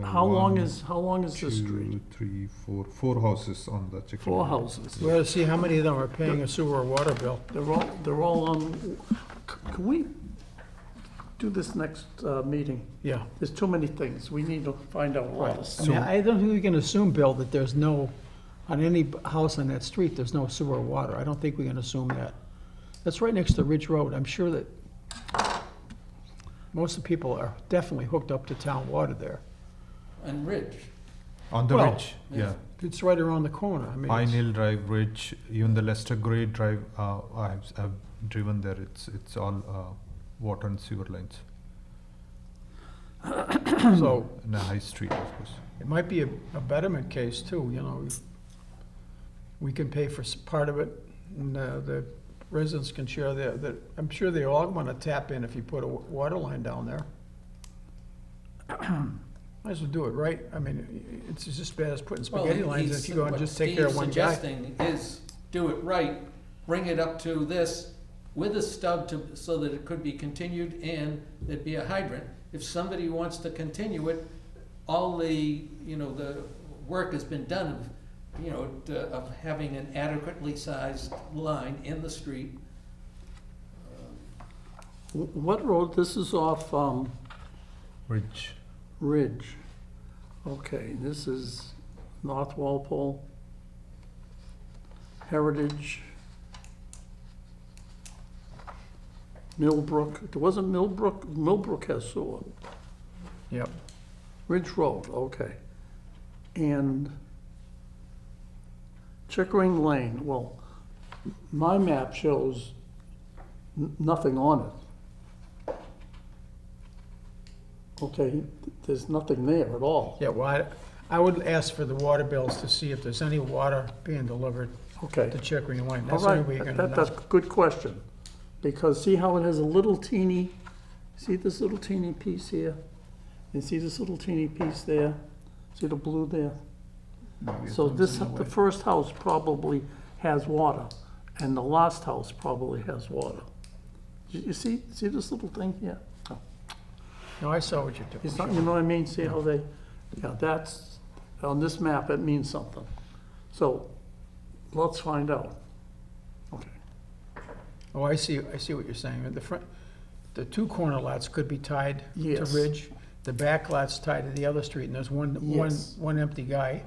how long is this street? 2, 3, 4. 4 houses on the chicken. 4 houses. We ought to see how many of them are paying a sewer or water bill. They're all on, can we do this next meeting? Yeah. There's too many things. We need to find out all this. I mean, I don't think we can assume, Bill, that there's no, on any house on that street, there's no sewer or water. I don't think we can assume that. That's right next to Ridge Road. I'm sure that most of the people are definitely hooked up to town water there. And Ridge, On the Well, ridge, yeah. yeah. It's right around the corner. I mean, Pine it's- Hill Drive, Ridge, even the Leicester Grade Drive, I've driven there. It's all water and sewer lines. so In a high street, of course. it might be a betterment case too, you know. We can pay for part of it, and the residents can share I'm sure they all want to tap in if you put a water line down there. Might as well do it right. I mean, it's just as bad as putting spaghetti lines in if you go and just take care of one guy. What Steve's suggesting is do it right, bring it up to this with a stub so that it could be continued and there'd be a hydrant. If somebody wants to continue it, all the, you know, the work has been done of, you know, of having an adequately sized line in the street. What road? This is off Ridge. Ridge. Okay, this is North Walpole, Heritage, Millbrook. It wasn't Millbrook. Millbrook has sewer. Yep. Ridge Road, okay. And Chickering Lane, well, my map shows nothing on it. Okay, there's nothing there at all. Yeah, well, I would ask for the water bills to see if there's any water being delivered Okay, to Chickering Lane. all That's the only right, way you're gonna that's know. a good question. Because see how it has a little teeny, see this little teeny piece here? And see this little teeny piece there? See the blue there? So this, the first house probably has water, and the last house probably has water. You see this little thing here? No, I saw what you're doing. It's not, you know what I mean? See how they, yeah, that's, on this map, it means something. So, let's find out. Okay. Oh, I see what you're saying. The front, the 2 corner lots could be tied to Yes. Ridge. The back lot's tied to the other street, and there's Yes. one empty guy.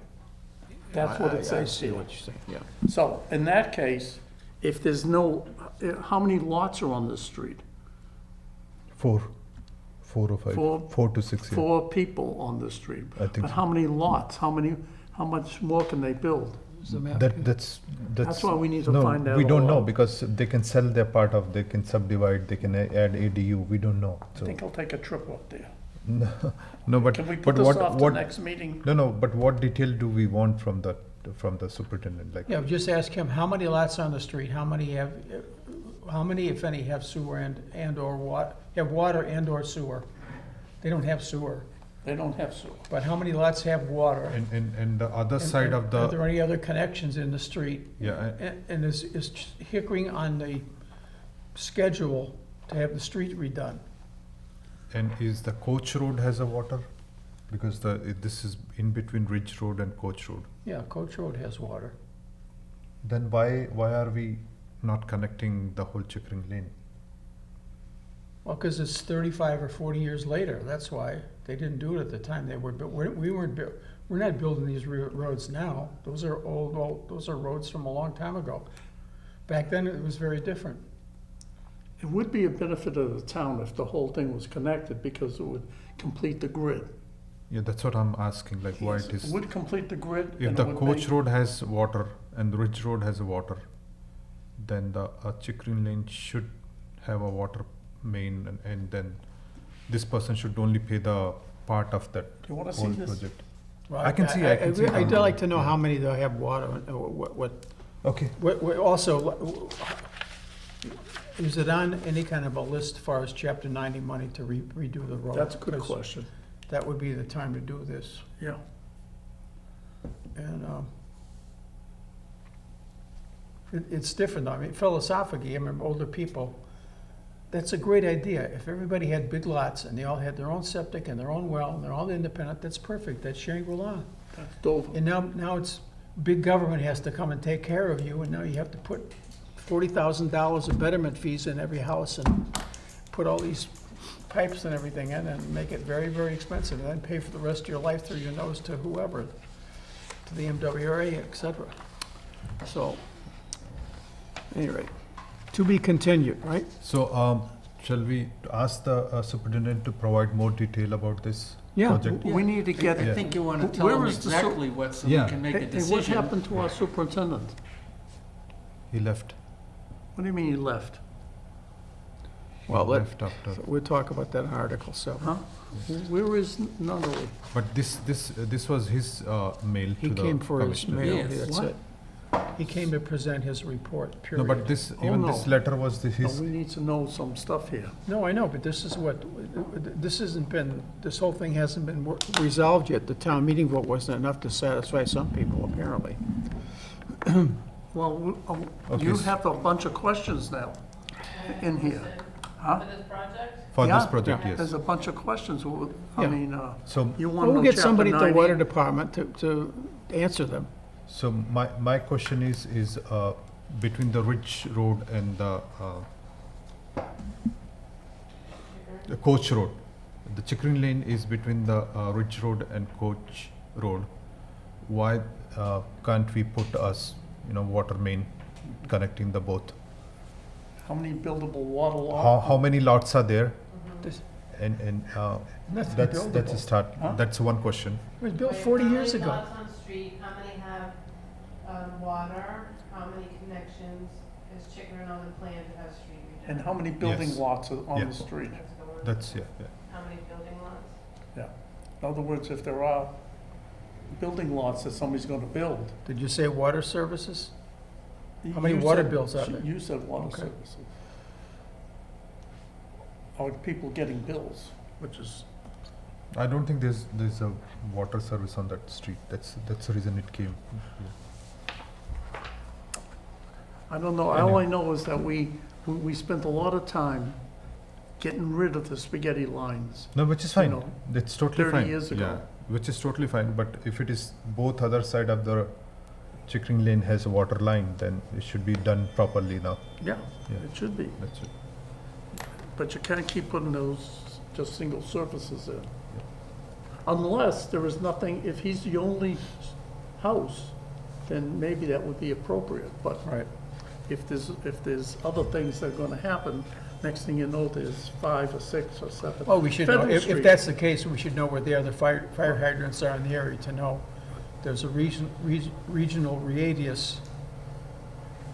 That's what I it says see here. what you're saying, yeah. So, in that case, if there's no, how many lots are on this street? 4 or 5. Four. 4 to 6. Yeah. 4 people on this street. I think But so. how many lots? How much more can they build? Is the map- That's why we need to no, find out we don't all know that. because they can sell their part of. They can subdivide. They can add ADU. We don't know. I So think I'll take a trip up there. no, but Can we but put this what off to what next meeting? no, but what detail do we want from the superintendent? Like Yeah, just ask him, how many lots on the street, how many, if any, have sewer and/or have water and/or sewer? They don't have sewer, They don't have sewer. but how many lots have water? and the other side And of Are there the any other connections in the street? yeah. And is Chickering on the schedule to have the street redone? And is the Coach Road has a water? Because this is in between Ridge Road and Coach Road. Yeah, Coach Road has water. Then why are we not connecting the whole Chickering Lane? Well, because it's 35 or 40 years later, that's why. They didn't do it at the time they were, but we weren't, We're not building these roads now. Those are those are roads from a long time ago. Back then, it was very different. It would be a benefit of the town if the whole thing was connected, because it would complete the grid. Yeah, that's what I'm asking, like why it It is. would complete the grid. If and the it would Coach make- Road has water and the Ridge Road has water, then the Chicory Lane should have a water main, and then this person should only pay the part of that You wanna see whole this? project. Well, I can see it I'd now. like to know how many they'll have water, and Okay. also, is it on any kind of a list as far as Chapter 90 money to redo the road? That's a good 'Cause question. that would be the time to do this. Yeah. And it's different, though. I mean, philosophically, I remember older people, that's a great idea. If everybody had big lots and they all had their own septic and their own well, and they're all independent, that's perfect. That's Shangri-La. That's Dover. And now it's, big government has to come and take care of you, and now you have to put $40,000 of betterment fees in every house and put all these pipes and everything in and make it very, very expensive, and then pay for the rest of your life through your nose to whoever, to the MWRA, et cetera. So, anyway, to be continued, right? So, shall we ask the superintendent to provide more detail about this Yeah. project? We need to get, I think you want to tell Where them is the su- exactly what, so we Yeah. can make a hey, what decision. happened to our superintendent? He left. What do you mean he left? Well, He let- left after. We'll talk about that in Article 7. Huh? Where is Nunley? But this was his mail He to the came for his commissioner. mail, Yes. that's What? it. He came to present his report, No, period. but this, Oh, even no. this letter was No, his. we need to know some stuff here. No, I know, but this is what, this hasn't been, this whole thing hasn't been resolved yet. The town meeting vote wasn't enough to satisfy some people, apparently. Well, Okay, you s- have a bunch of questions now in here. Huh? For this project? For this Yeah. project, Yeah. There's yes. a bunch of questions. I Yeah. mean, So, you want Well, to we'll know get somebody chapter at the water 90? department to answer them. so my question is between the Ridge Road and the Coach Road. The Chicory Lane is between the Ridge Road and Coach Road. Why can't we put water main connecting the both? How many buildable water lots? How many lots are there? This- And Nothing that's a buildable. start. Huh? That's one question. It was built Wait, 40 years How ago. many lots on street, how many have, water, how many connections is Chicory on the plan to have street regeneration? And how many building Yes. lots are on Yeah. the street? That's the one. That's, yeah. How many building lots? In other words, if there are building lots that somebody's gonna build. Did you say water services? How many water bills are there? You said water Okay. services. Are people getting bills, which is, I don't think there's a water service on that street. That's the reason it came. I don't know, all I know is that we spent a lot of time getting rid of the spaghetti lines. No, which is You fine. know, That's totally 30 fine. years ago. Yeah, which is totally fine. But if it is both other side of the Chicory Lane has a water line, then it should be done properly now. Yeah, Yeah. it should be, That's it. but you can't keep putting those just single surfaces in. Unless there is nothing, if he's the only house, then maybe that would be appropriate, but Right. if there's other things that are gonna happen, next thing you know, there's 5 or 6 or 7. Oh, we should know, Federal if Street. that's the case, we should know where the other fire hydrants are in the area to know there's a regional radius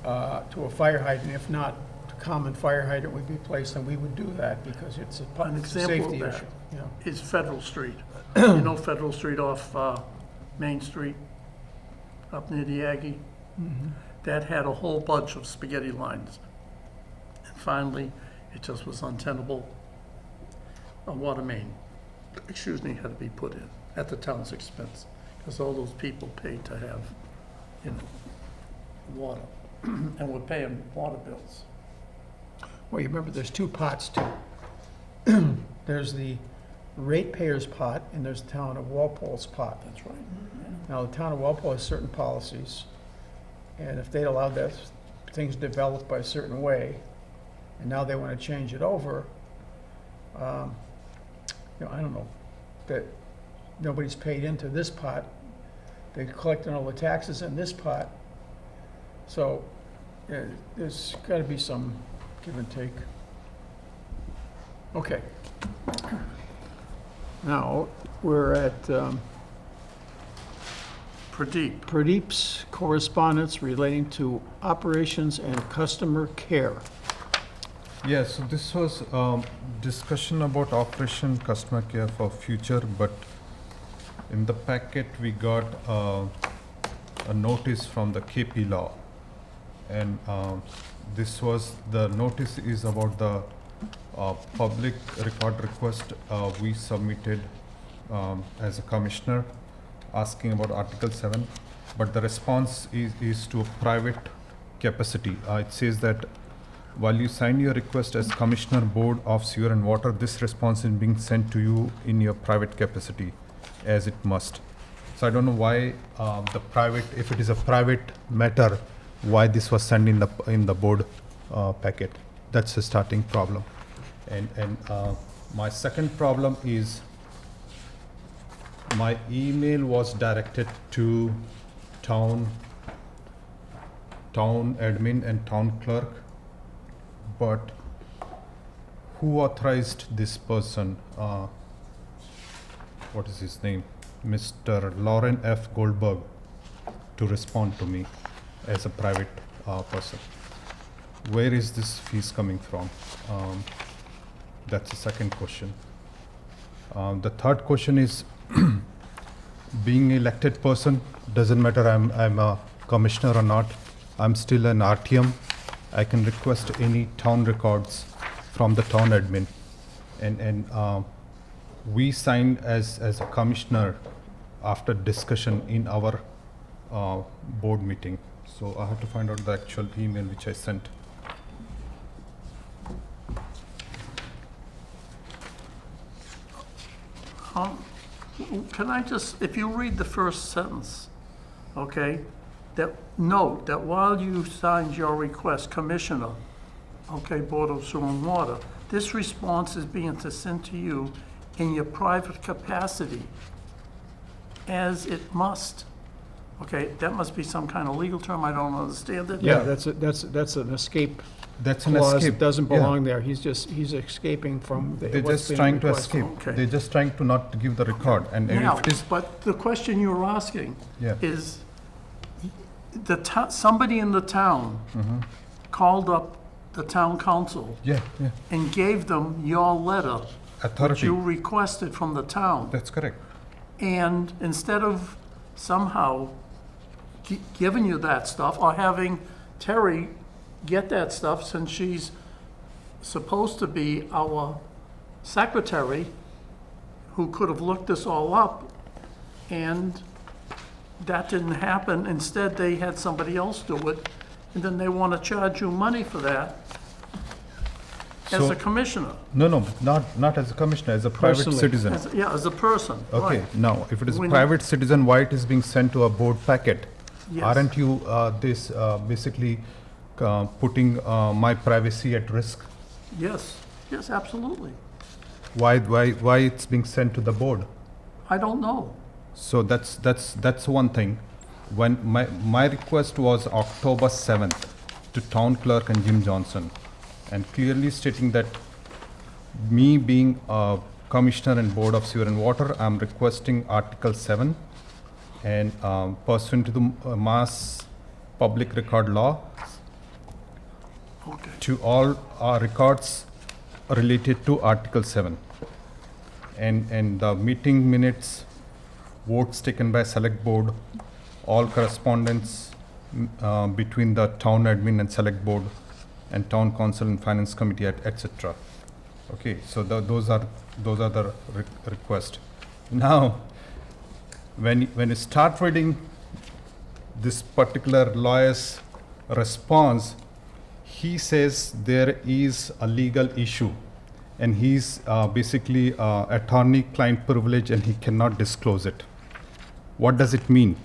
to a fire hydrant. If not, a common fire hydrant would be placed, and we would do that because it's a An it's a example safety of that. issue. Yeah. Is Federal Street. You know Federal Street off Main Street, up near the Aggie? That had a whole bunch of spaghetti lines. And finally, it just was untenable. A water main, had to be put in at the town's expense, because all those people paid to have, water, and we're paying water bills. Well, you remember, there's two pots too. There's the ratepayers pot, and there's the town of Walpole's pot. That's right. Now, the town of Walpole has certain policies, and if they'd allowed that, things developed by a certain way, and now they want to change it over, I don't know, that nobody's paid into this pot, they're collecting all the taxes in this pot. So there's got to be some give and take. Okay. Now, we're at Pradeep. Pradeep's correspondence relating to operations and customer care. Yeah, so this was discussion about Operation Customer Care for future, but in the packet we got a notice from the KP Law. And this was, the notice is about the public record request we submitted as a commissioner, asking about Article 7, but the response is to a private capacity. It says that while you sign your request as Commissioner Board of Sewer and Water, this response is being sent to you in your private capacity, as it must. So I don't know why the private, if it is a private matter, why this was sent in the board packet. That's the starting problem. And my second problem is my email was directed to town admin and town clerk, but who authorized this person? What is his name? Mr. Lauren F. Goldberg, to respond to me as a private person. Where is this fees coming from? That's the second question. The third question is, being elected person, doesn't matter I'm a commissioner or not, I'm still an RTM. I can request any town records from the town admin. And we signed as a commissioner after discussion in our board meeting. So I have to find out the actual email which I sent. Can I just, if you read the first sentence, okay, that note that while you signed your request, Commissioner, okay, Board of Sewer and Water, this response is being sent to you in your private capacity, as it must. Okay, that must be some kind of legal term, I don't understand it. Yeah, that's an escape That's an clause escape. that doesn't Yeah. belong there. He's escaping from They're what's just being trying to requested. escape. Okay. They're just trying to not give the record. And Now, if it is, but the question you're asking yeah. is, somebody in the town called up the town council Yeah, yeah. and gave them your letter, which Authority. you requested from the town. That's correct. And instead of somehow giving you that stuff, or having Terry get that stuff, since she's supposed to be our secretary, who could have looked this all up, and that didn't happen. Instead, they had somebody else do it, and then they want to charge you money for that as So- a commissioner. No, not as a commissioner, as a private Personally. citizen. As a person, Okay, right. now, if it is a When- private citizen, why it is being sent to a board packet? Yes. Aren't you basically putting my privacy at risk? Yes, absolutely. Why it's being sent to the board? I don't know. So that's one thing. When my request was October 7th to town clerk and Jim Johnson, and clearly stating that me being a commissioner and board of sewer and water, I'm requesting Article 7 and pursuant to the Mass Public Record Law, Okay. to all our records related to Article 7. And the meeting minutes, votes taken by select board, all correspondence between the town admin and select board and town council and finance committee, etc. Okay, so those are the request. Now, when you start reading this particular lawyer's response, he says there is a legal issue, and he's basically attorney-client privilege, and he cannot disclose it. What does it mean?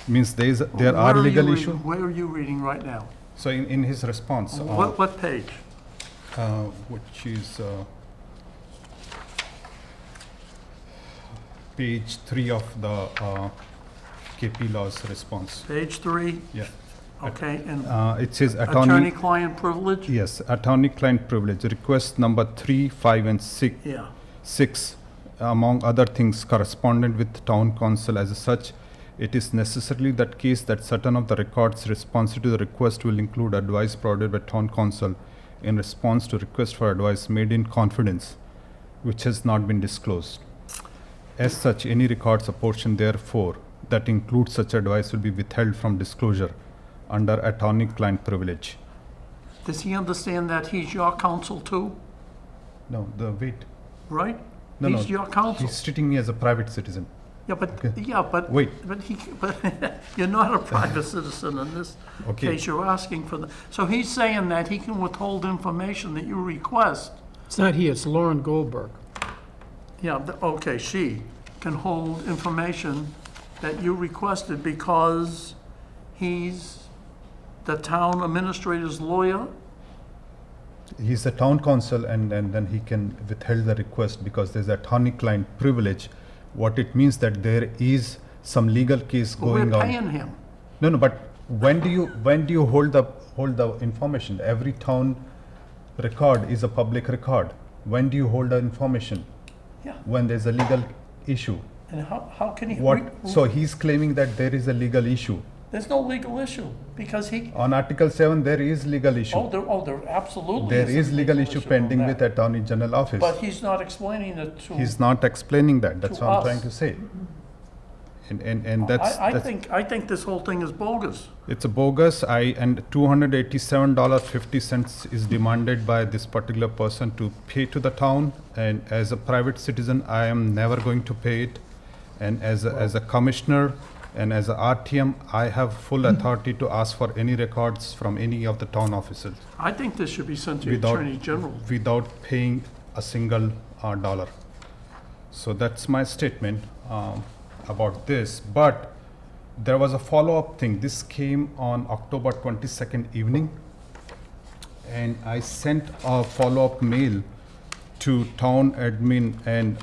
Means there Where are you legal reading- issue. Where are you reading right now? So in his response, What page? which is page 3 of the KP Law's response. Page 3, Yeah. okay, and It says attorney-client privilege? Yes, attorney-client privilege, request number 3, 5, and 6. Yeah. 6, among other things, correspondent with town council. As such, it is necessarily that case that certain of the records responsive to the request will include advice provided by town council in response to request for advice made in confidence, which has not been disclosed. As such, any records apportioned therefore that include such advice will be withheld from disclosure under attorney-client privilege. Does he understand that he's your counsel too, No, wait. right? No, He's no. your counsel. He's treating me as a private citizen. Yeah, but, Wait. but you're not a private citizen in this Okay. case, you're asking for the, so he's saying that he can withhold information that you request. It's not he, it's Lauren Goldberg. Yeah, okay, she can hold information that you requested because he's the town administrator's lawyer? He's a town council and then he can withhold the request because there's attorney-client privilege. What it means that there is some legal case Well, going we're on. paying him. No, but when do you hold the information? Every town record is a public record. When do you hold the information? Yeah, When there's a legal issue. and how can he? So he's claiming that there is a legal issue. There's no legal issue, because he, On Article 7, there is legal issue. there absolutely There is is a legal issue on pending that. with Attorney General Office. But he's not explaining it to. He's not explaining that. That's To what I'm us. trying to say. And that's, I that's think this whole thing is bogus. it's a bogus. And $287.50 is demanded by this particular person to pay to the town. And as a private citizen, I am never going to pay it. And as a commissioner and as a RTM, I have full authority to ask for any records from any of the town officers I think this should be sent to the Without- Attorney General. without paying a single dollar. So that's my statement about this. But there was a follow-up thing. This came on October 22nd evening. And I sent a follow-up mail to town admin and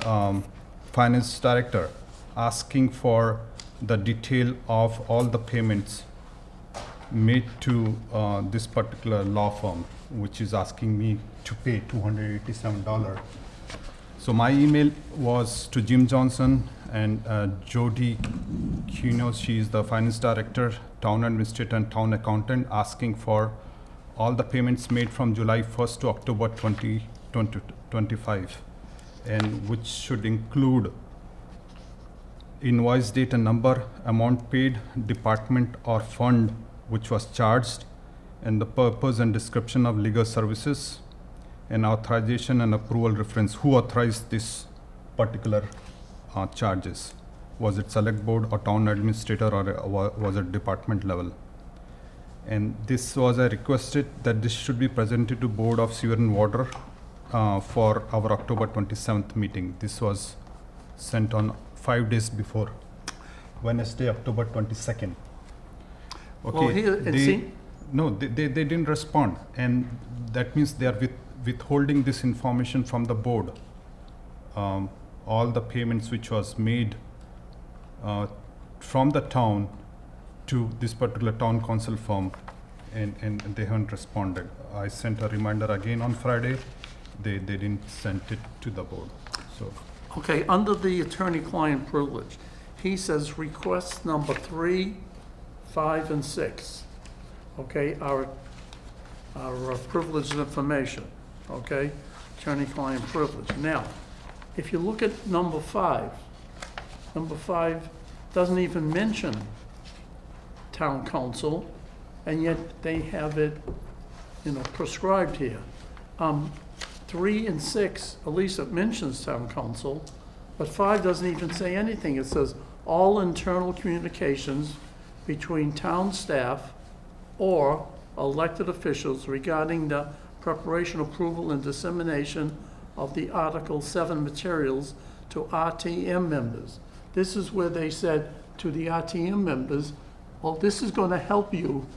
finance director asking for the detail of all the payments made to this particular law firm, which is asking me to pay $287. So my email was to Jim Johnson and Jody Cunos. She is the finance director, town administrator, and town accountant, asking for all the payments made from July 1st to October 2025, and which should include invoice date and number, amount paid, department or fund which was charged, and the purpose and description of legal services, and authorization and approval reference. Who authorized this particular charges? Was it select board or town administrator, or was it department level? And this was, I requested that this should be presented to Board of Sewer and Water for our October 27th meeting. This was sent on 5 days before, Wednesday, October 22nd. Well, Okay, here, and see, no, they didn't respond, and that means they are withholding this information from the board. All the payments which was made from the town to this particular town council firm, and they haven't responded. I sent a reminder again on Friday. They didn't send it to the board, so. okay, under the attorney-client privilege, he says requests number 3, 5, and 6, okay, are privileged information, okay? Attorney-client privilege. Now, if you look at number 5 doesn't even mention town council, and yet they have it, prescribed here. 3 and 6, at least it mentions town council, but 5 doesn't even say anything. It says, all internal communications between town staff or elected officials regarding the preparation, approval, and dissemination of the Article 7 materials to RTM members. This is where they said to the RTM members, well, this is going to help you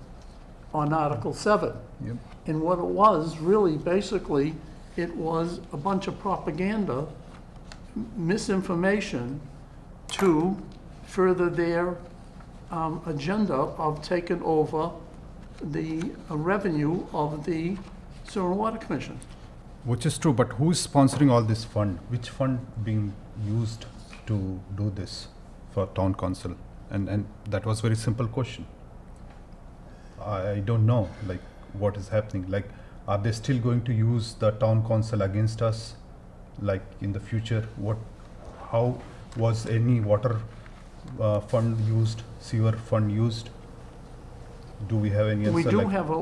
on Article 7. Yep. And what it was, really, basically, it was a bunch of propaganda, misinformation to further their agenda of taking over the revenue of the Sewer and Water Commission. Which is true, but who is sponsoring all this fund? Which fund being used to do this for town council? And that was very simple question. I don't know, like, what is happening. Like, are they still going to use the town council against us? Like, in the future, how was any water fund used, sewer fund used? Do we have any answer?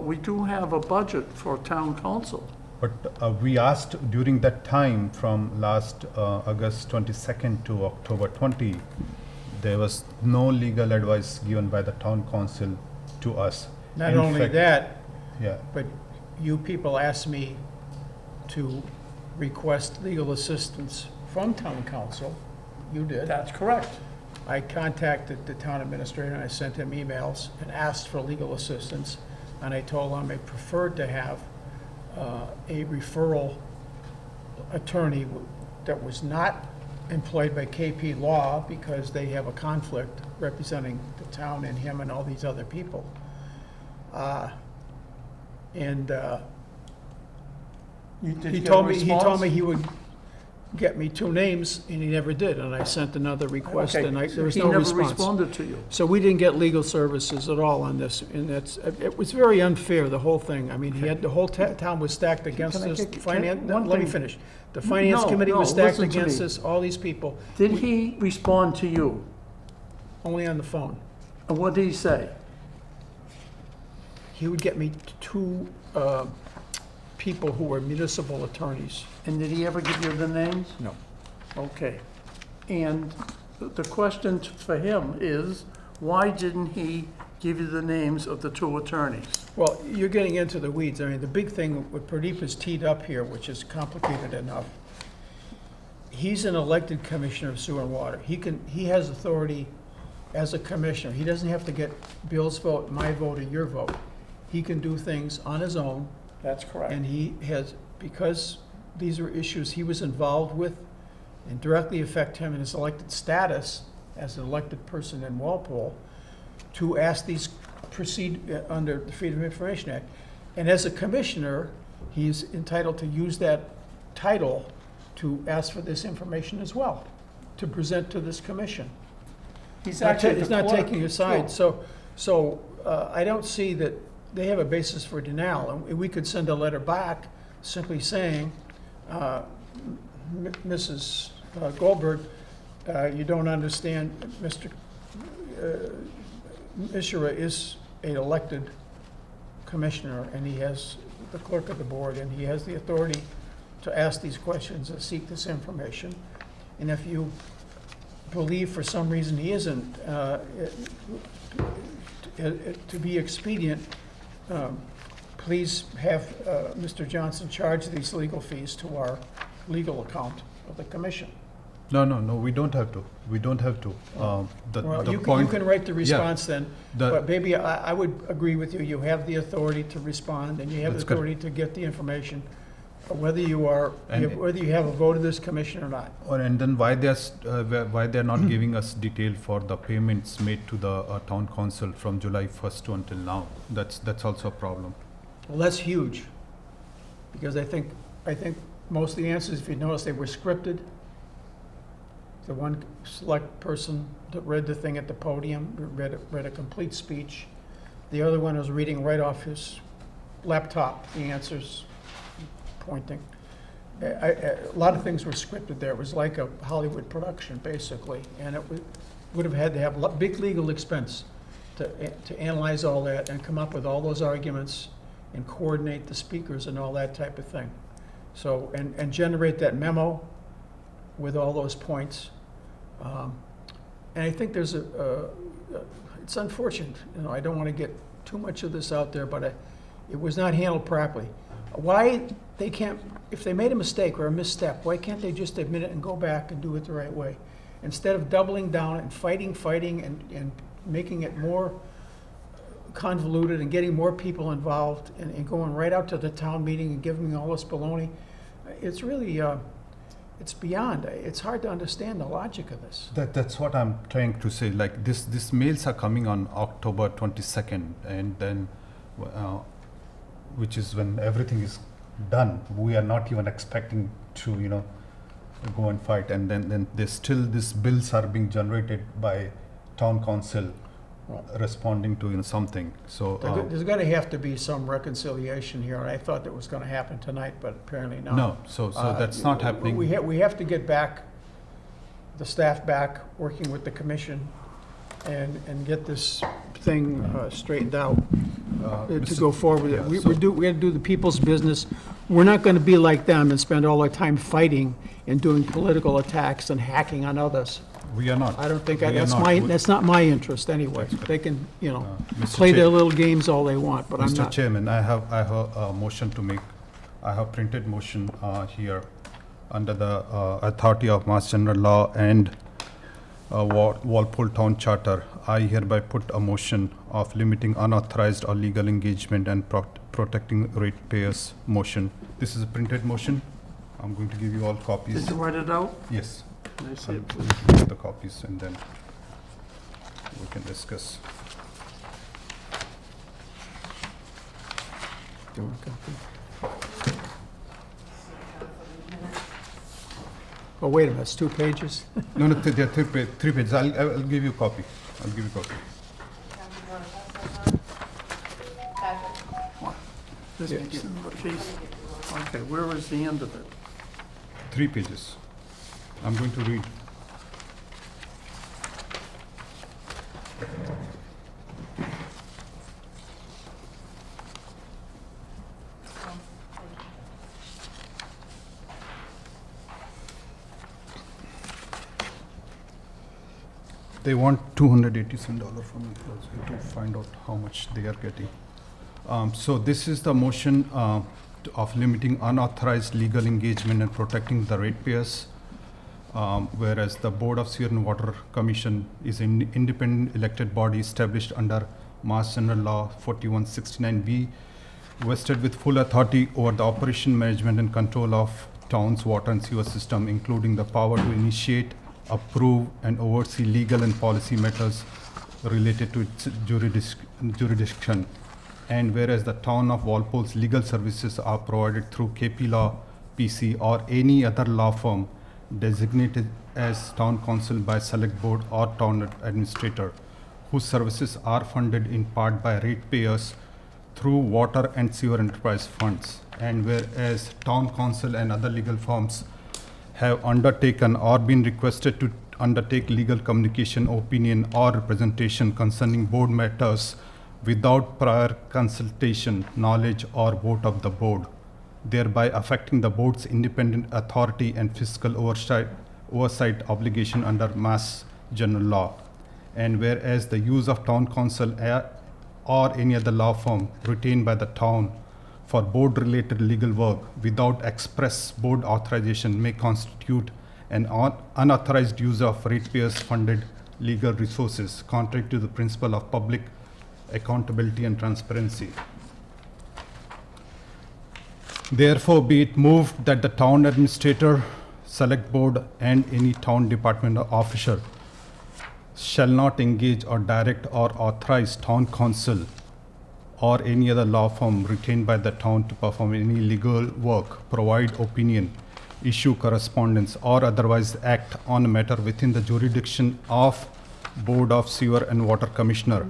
We do have a budget for town council. But we asked during that time from last August 22nd to October 20, there was no legal advice given by the town council to us. Not In only fact- that, Yeah, but you people asked me to request legal assistance from town council. You did. That's correct. I contacted the town administrator and I sent him emails and asked for legal assistance. And I told him I preferred to have a referral attorney that was not employed by KP Law because they have a conflict representing the town and him and all these other people. Did He you get a told me response? he would get me 2 names, and he never did, and I sent another request, Okay, and so there was he no never response. responded to you. So we didn't get legal services at all on this, and it was very unfair, the whole thing. I mean, the whole town was stacked against Can I us. get- Finance, one let me thing- finish. The finance No, committee was no, stacked listen to against me. us, all these people, Did he respond to you? only on the phone. And what did he say? He would get me 2 people who were municipal attorneys. And did he ever give you the names? No. Okay. And the question for him is, why didn't he give you the names of the 2 attorneys? Well, you're getting into the weeds. I mean, the big thing, what Pradeep has teed up here, which is complicated enough, he's an elected commissioner of sewer and water. He has authority as a commissioner. He doesn't have to get Bill's vote, my vote, or your vote. He can do things on his own, That's correct. and he has, because these are issues he was involved with and directly affect him in his elected status as an elected person in Walpole, to ask these proceed under the Freedom of Information Act. And as a commissioner, he's entitled to use that title to ask for this information as well, to present to this commission. He's actually He's the not clerk, taking a side, too. so I don't see that they have a basis for denial. And we could send a letter back simply saying, Mrs. Goldberg, you don't understand, Mr. Mishra is an elected commissioner, and he has the clerk of the board, and he has the authority to ask these questions and seek this information. And if you believe for some reason he isn't, to be expedient, please have Mr. Johnson charge these legal fees to our legal account of the commission. no, we don't have to. We don't have to. Well, The you point. can write the response then, the- but maybe I would agree with you. You have the authority to respond, and you have the That's good. authority to get the information, whether you are, And- whether you have a vote of this commission or not. And then why they're not giving us detail for the payments made to the town council from July 1st to until now? That's also a problem. Well, that's huge, because I think most of the answers, if you notice, they were scripted. The one select person that read the thing at the podium read a complete speech. The other one was reading right off his laptop, the answers pointing. A lot of things were scripted there. It was like a Hollywood production, basically, and it would have had to have big legal expense to analyze all that and come up with all those arguments and coordinate the speakers and all that type of thing. So, and generate that memo with all those points. And I think there's it's unfortunate, I don't want to get too much of this out there, but it was not handled properly. Why they can't, if they made a mistake or a misstep, why can't they just admit it and go back and do it the right way? Instead of doubling down and fighting and making it more convoluted and getting more people involved and going right out to the town meeting and giving all this baloney. It's really, it's beyond, it's hard to understand the logic of this. That's what I'm trying to say. Like this mails are coming on October 22nd, and then, which is when everything is done. We are not even expecting to, go and fight, and then there's still these bills are being generated by town council responding to something. So There's gonna have to be some reconciliation here, and I thought that was gonna happen tonight, but apparently not. no, so that's not happening. We have to get back, the staff back, working with the commission, and get this thing straightened out to Mr. go forward with it. yeah, We so- we gotta do the people's business. We're not gonna be like them and spend all our time fighting and doing political attacks and hacking on others. We are not. I don't think, We are that's not. that's not my interest anyway. They can, Mr. play their Chair- little games all they want, but I'm Mr. not. Chairman, I have a motion to make. I have printed motion here under the authority of Mass General Law and Walpole Town Charter. I hereby put a motion of limiting unauthorized or legal engagement and protecting ratepayers motion. This is a printed motion. I'm going to give you all copies. Did you write it out? Yes, Can I see it, please? give the copies and then we can discuss. Do you want a copy? Oh, wait a minute, it's 2 pages? No, there are three pages. I'll give you a copy. I'll give you a copy. Kathy, you wanna pass that on? Patrick? This Yeah. is the piece. Okay, where is the end of it? 3 pages. I'm going to read. They want $287 from me to find out how much they are getting. So this is the motion of limiting unauthorized legal engagement and protecting the ratepayers. Whereas the Board of Sewer and Water Commission is an independent elected body established under Mass General Law 4169B, vested with full authority over the operation, management, and control of town's water and sewer system, including the power to initiate, approve, and oversee legal and policy matters related to its jurisdiction. And whereas the town of Walpole's legal services are provided through KP Law, PC, or any other law firm designated as town council by select board or town administrator, whose services are funded in part by ratepayers through water and sewer enterprise funds. And whereas town council and other legal firms have undertaken or been requested to undertake legal communication, opinion, or representation concerning board matters without prior consultation, knowledge, or vote of the board, thereby affecting the board's independent authority and fiscal oversight obligation under Mass General Law. And whereas the use of town council or any other law firm retained by the town for board-related legal work without express board authorization may constitute an unauthorized use of ratepayers-funded legal resources, contrary to the principle of public accountability and transparency. Therefore, be it moved that the town administrator, select board, and any town department or officer shall not engage or direct or authorize town council or any other law firm retained by the town to perform any legal work, provide opinion, issue correspondence, or otherwise act on a matter within the jurisdiction of Board of Sewer and Water Commissioner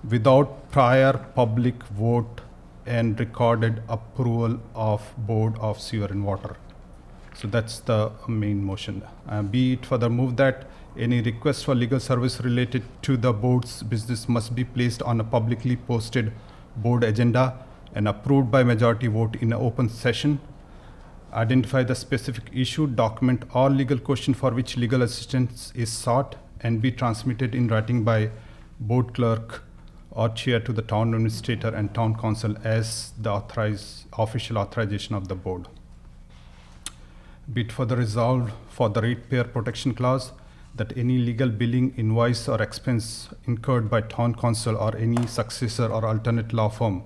without prior public vote and recorded approval of Board of Sewer and Water. So that's the main motion. Be it further moved that any request for legal service related to the board's business must be placed on a publicly posted board agenda and approved by majority vote in an open session. Identify the specific issue, document, or legal question for which legal assistance is sought, and be transmitted in writing by board clerk or chair to the town administrator and town council as the official authorization of the board. Be it further resolved for the ratepayer protection clause that any legal billing, invoice, or expense incurred by town council or any successor or alternate law firm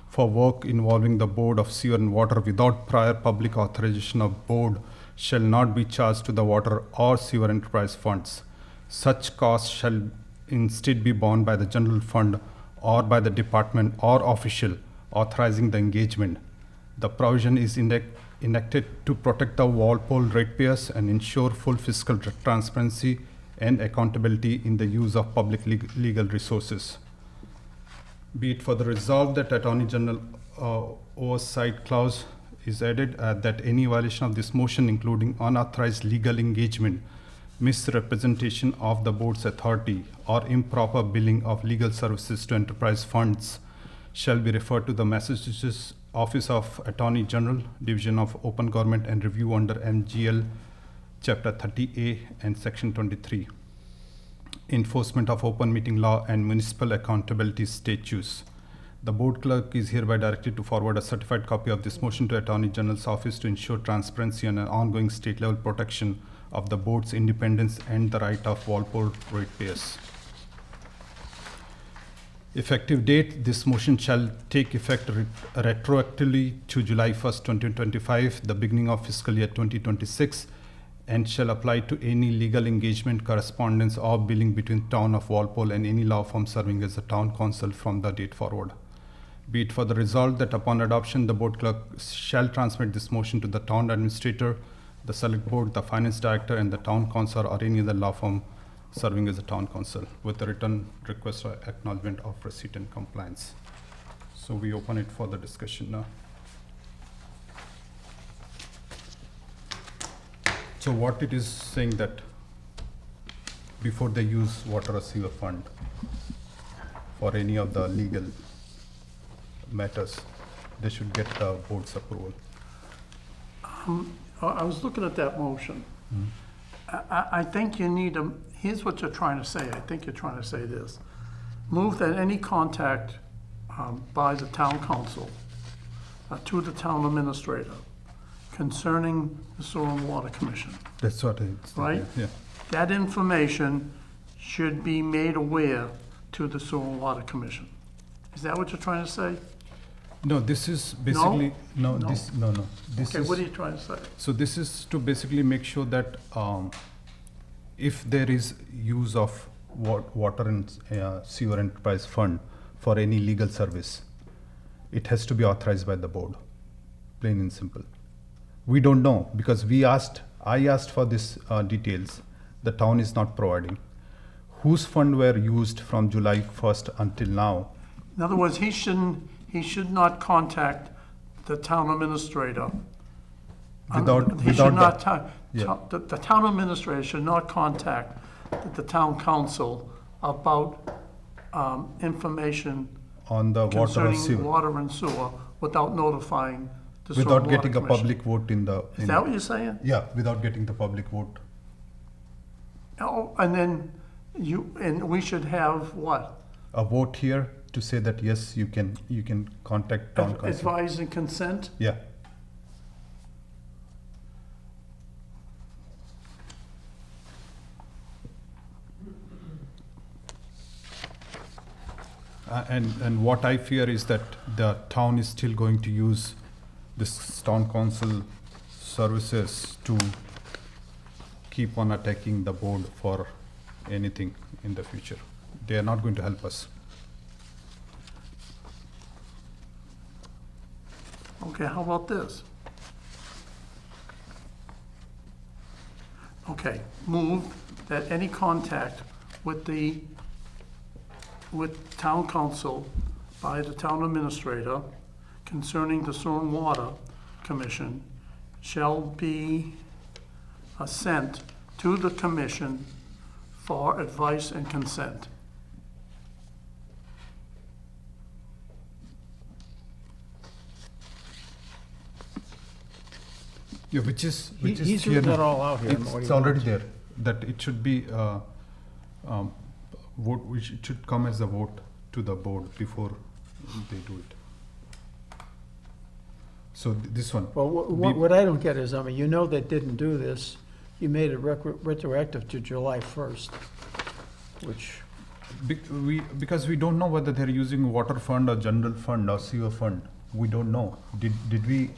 for work involving the Board of Sewer and Water without prior public authorization of board shall not be charged to the water or sewer enterprise funds. Such costs shall instead be borne by the general fund or by the department or official authorizing the engagement. The provision is enacted to protect the Walpole ratepayers and ensure full fiscal transparency and accountability in the use of public legal resources. Be it further resolved that Attorney General oversight clause is added that any violation of this motion, including unauthorized legal engagement, misrepresentation of the board's authority, or improper billing of legal services to enterprise funds, shall be referred to the Massachusetts Office of Attorney General, Division of Open Government and Review under MGL Chapter 30A and Section 23. Enforcement of Open Meeting Law and Municipal Accountability Statutes. The board clerk is hereby directed to forward a certified copy of this motion to Attorney General's office to ensure transparency and an ongoing state level protection of the board's independence and the right of Walpole ratepayers. Effective date, this motion shall take effect retroactively to July 1st, 2025, the beginning of fiscal year 2026, and shall apply to any legal engagement, correspondence, or billing between Town of Walpole and any law firm serving as a town council from the date forward. Be it further resolved that upon adoption, the board clerk shall transmit this motion to the town administrator, the select board, the finance director, and the town council or any other law firm serving as a town council with a written request or acknowledgement of receipt and compliance. So we open it for the discussion now. So what it is saying that before they use water or sewer fund for any of the legal matters, they should get the board's approval. I was looking at that motion. I think you need a, here's what you're trying to say. I think you're trying to say this. Move that any contact by the town council to the town administrator concerning the Sewer and Water Commission, That's what it's. right? Yeah. That information should be made aware to the Sewer and Water Commission. Is that what you're trying to say? No, this is basically, no. No. This Okay, is. what are you trying to say? So this is to basically make sure that if there is use of water and sewer enterprise fund for any legal service, it has to be authorized by the board, plain and simple. We don't know because I asked for this details. The town is not providing. Whose fund were used from July 1st until now? In other words, he should not contact the town administrator. He should not, the town administrator should not contact the town council about information On the water or concerning sewer, water and sewer without notifying the Sewer and without Water getting a Commission. public vote in the. Is that what you're saying? Yeah, without getting the public vote. Oh, and then and we should have what? A vote here to say that yes, you can contact town council. Advise and consent? Yeah. And what I fear is that the town is still going to use this town council services to keep on attacking the board for anything in the future. They are not going to help us. Okay, how about this? Okay, move that any contact with town council by the town administrator concerning the Sewer and Water Commission shall be sent to the commission for advice and consent. Yeah, which is He's here written it now. all out here. what It's he already wants. there, that it should be, vote, which it should come as a vote to the board before they do it. So this one, Well, what I don't get is, I mean, you know they didn't do this. You made it retroactive to July 1st, which, because we don't know whether they're using water fund or general fund or sewer fund We don't know. Did we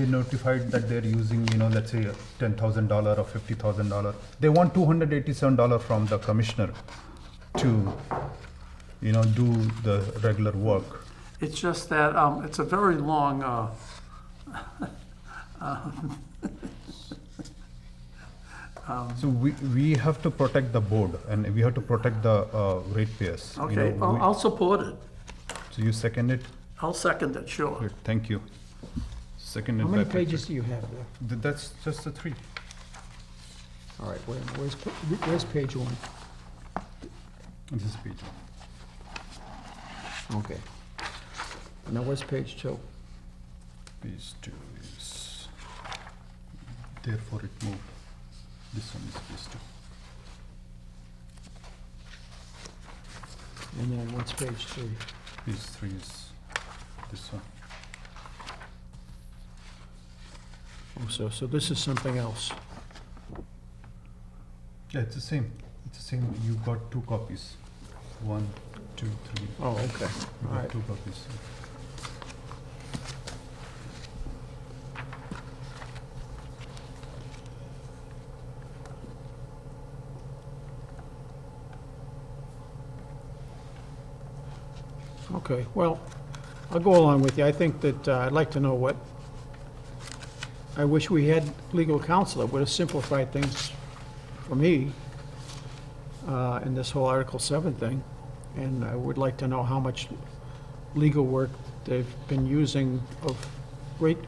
notify that they're using, let's say $10,000 or $50,000? They want $287 from the commissioner to, do the regular work. It's just that, it's a very long, So we have to protect the board and we have to protect the ratepayers. okay, I'll support it. So you second it? I'll second it, sure. Good, thank you. Seconded How by many Patrick. pages do you have there? That's just the 3. All right, where's page one? This is page 1. Okay. Now where's page two? Page 2 is, therefore it moved. This one is page 2. And then what's page three? Page 3 is this one. Oh, so this is something else. Yeah, it's the same. It's the same. You got 2 copies. 1, 2, 3. Oh, okay, You all got right. 2 copies. Okay, well, I'll go along with you. I think that I'd like to know what, I wish we had legal counsel. It would have simplified things for me in this whole Article 7 thing. And I would like to know how much legal work they've been using of rate.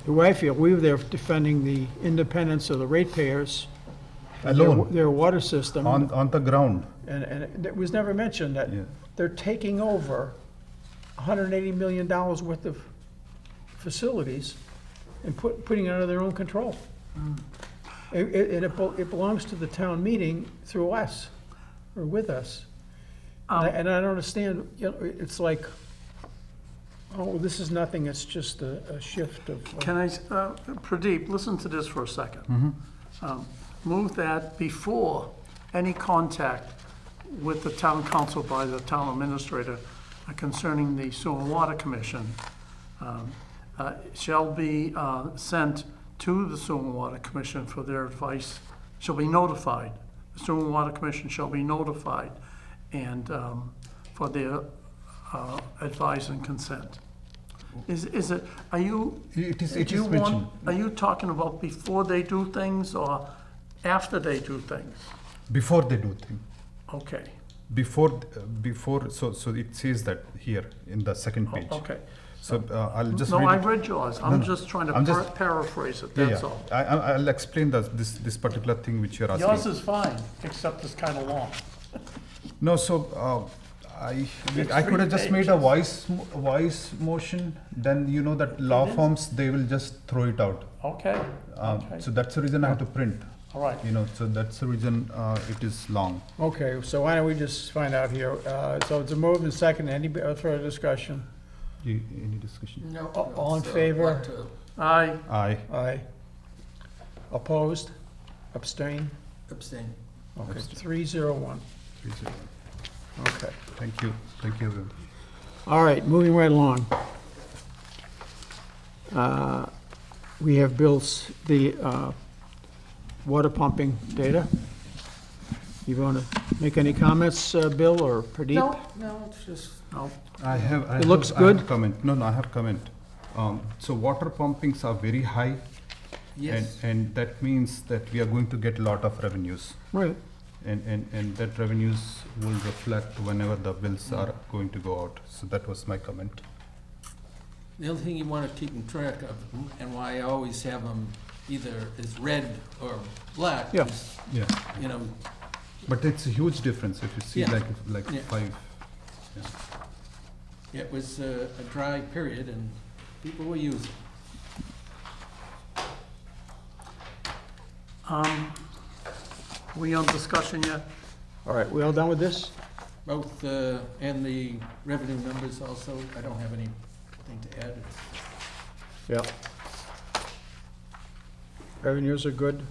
The way I feel, we were there defending the independence of the ratepayers. and Alone. Their water system. On the ground. And it was never mentioned that Yeah. they're taking over $180 million worth of facilities and putting it under their own control. It belongs to the town meeting through us, or with us. And I don't understand, it's like, oh, this is nothing, it's just a shift of. Can I, Pradeep, listen to this for a second. Move that before any contact with the town council by the town administrator concerning the Sewer and Water Commission shall be sent to the Sewer and Water Commission for their advice, shall be notified. The Sewer and Water Commission shall be notified and for their advice and consent. Is it, are you? It is do you want- mentioned. Are you talking about before they do things or after they do things? Before they do things. Okay, Before, so it says that here in the second page. okay. So I'll just No, read I it. read yours. No, I'm no. just trying to I'm just- paraphrase it, Yeah, that's yeah. all. I'll explain this particular thing which you're asking. Yours is fine, except it's kind of long. No, so I It's could have 3 just made a pages. voice motion, then that law firms, they will just throw it out. Okay, okay. So that's the reason I have to print, All right. so that's the reason it is long. Okay, so why don't we just find out here? So it's a move and second, any further discussion? Any discussion? No. All in it's, favor? what to Aye, Aye. Aye. Opposed? Abstain? Abstain. Okay, Abstain. 301. 3-0. Okay. Thank you, everyone. All right, moving right along. We have Bill's, the water pumping data. You want to make any comments, Bill or Pradeep? No, it's just, no, I have. It looks I have good? comment. No, I have comment. So water pumpings are very high. yes. And that means that we are going to get a lot of revenues. Right. And that revenues will reflect whenever the bills are going to go out. So that was my comment. The other thing you want to keep in track of, and why I always have them either as red or black, Yeah. is, Yeah. you know, But it's a huge difference if you see Yeah. like Yeah. 5. it was a dry period and people were using. we on discussion yet? All right, we all done with this? Both, and the revenue numbers also, I don't have anything to add. Yeah. Revenues are good.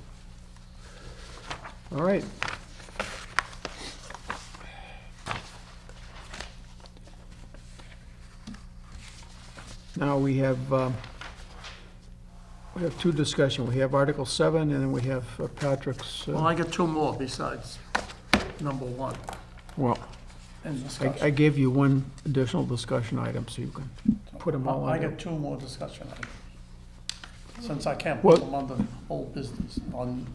All right. Now we have two discussion. We have Article 7, and then we have Patrick's, Well, I got two more besides number one well, in I discussion. gave you one additional discussion item, so you can put them all I on there. got two more discussion items. Since I can't Well- put them under old business, on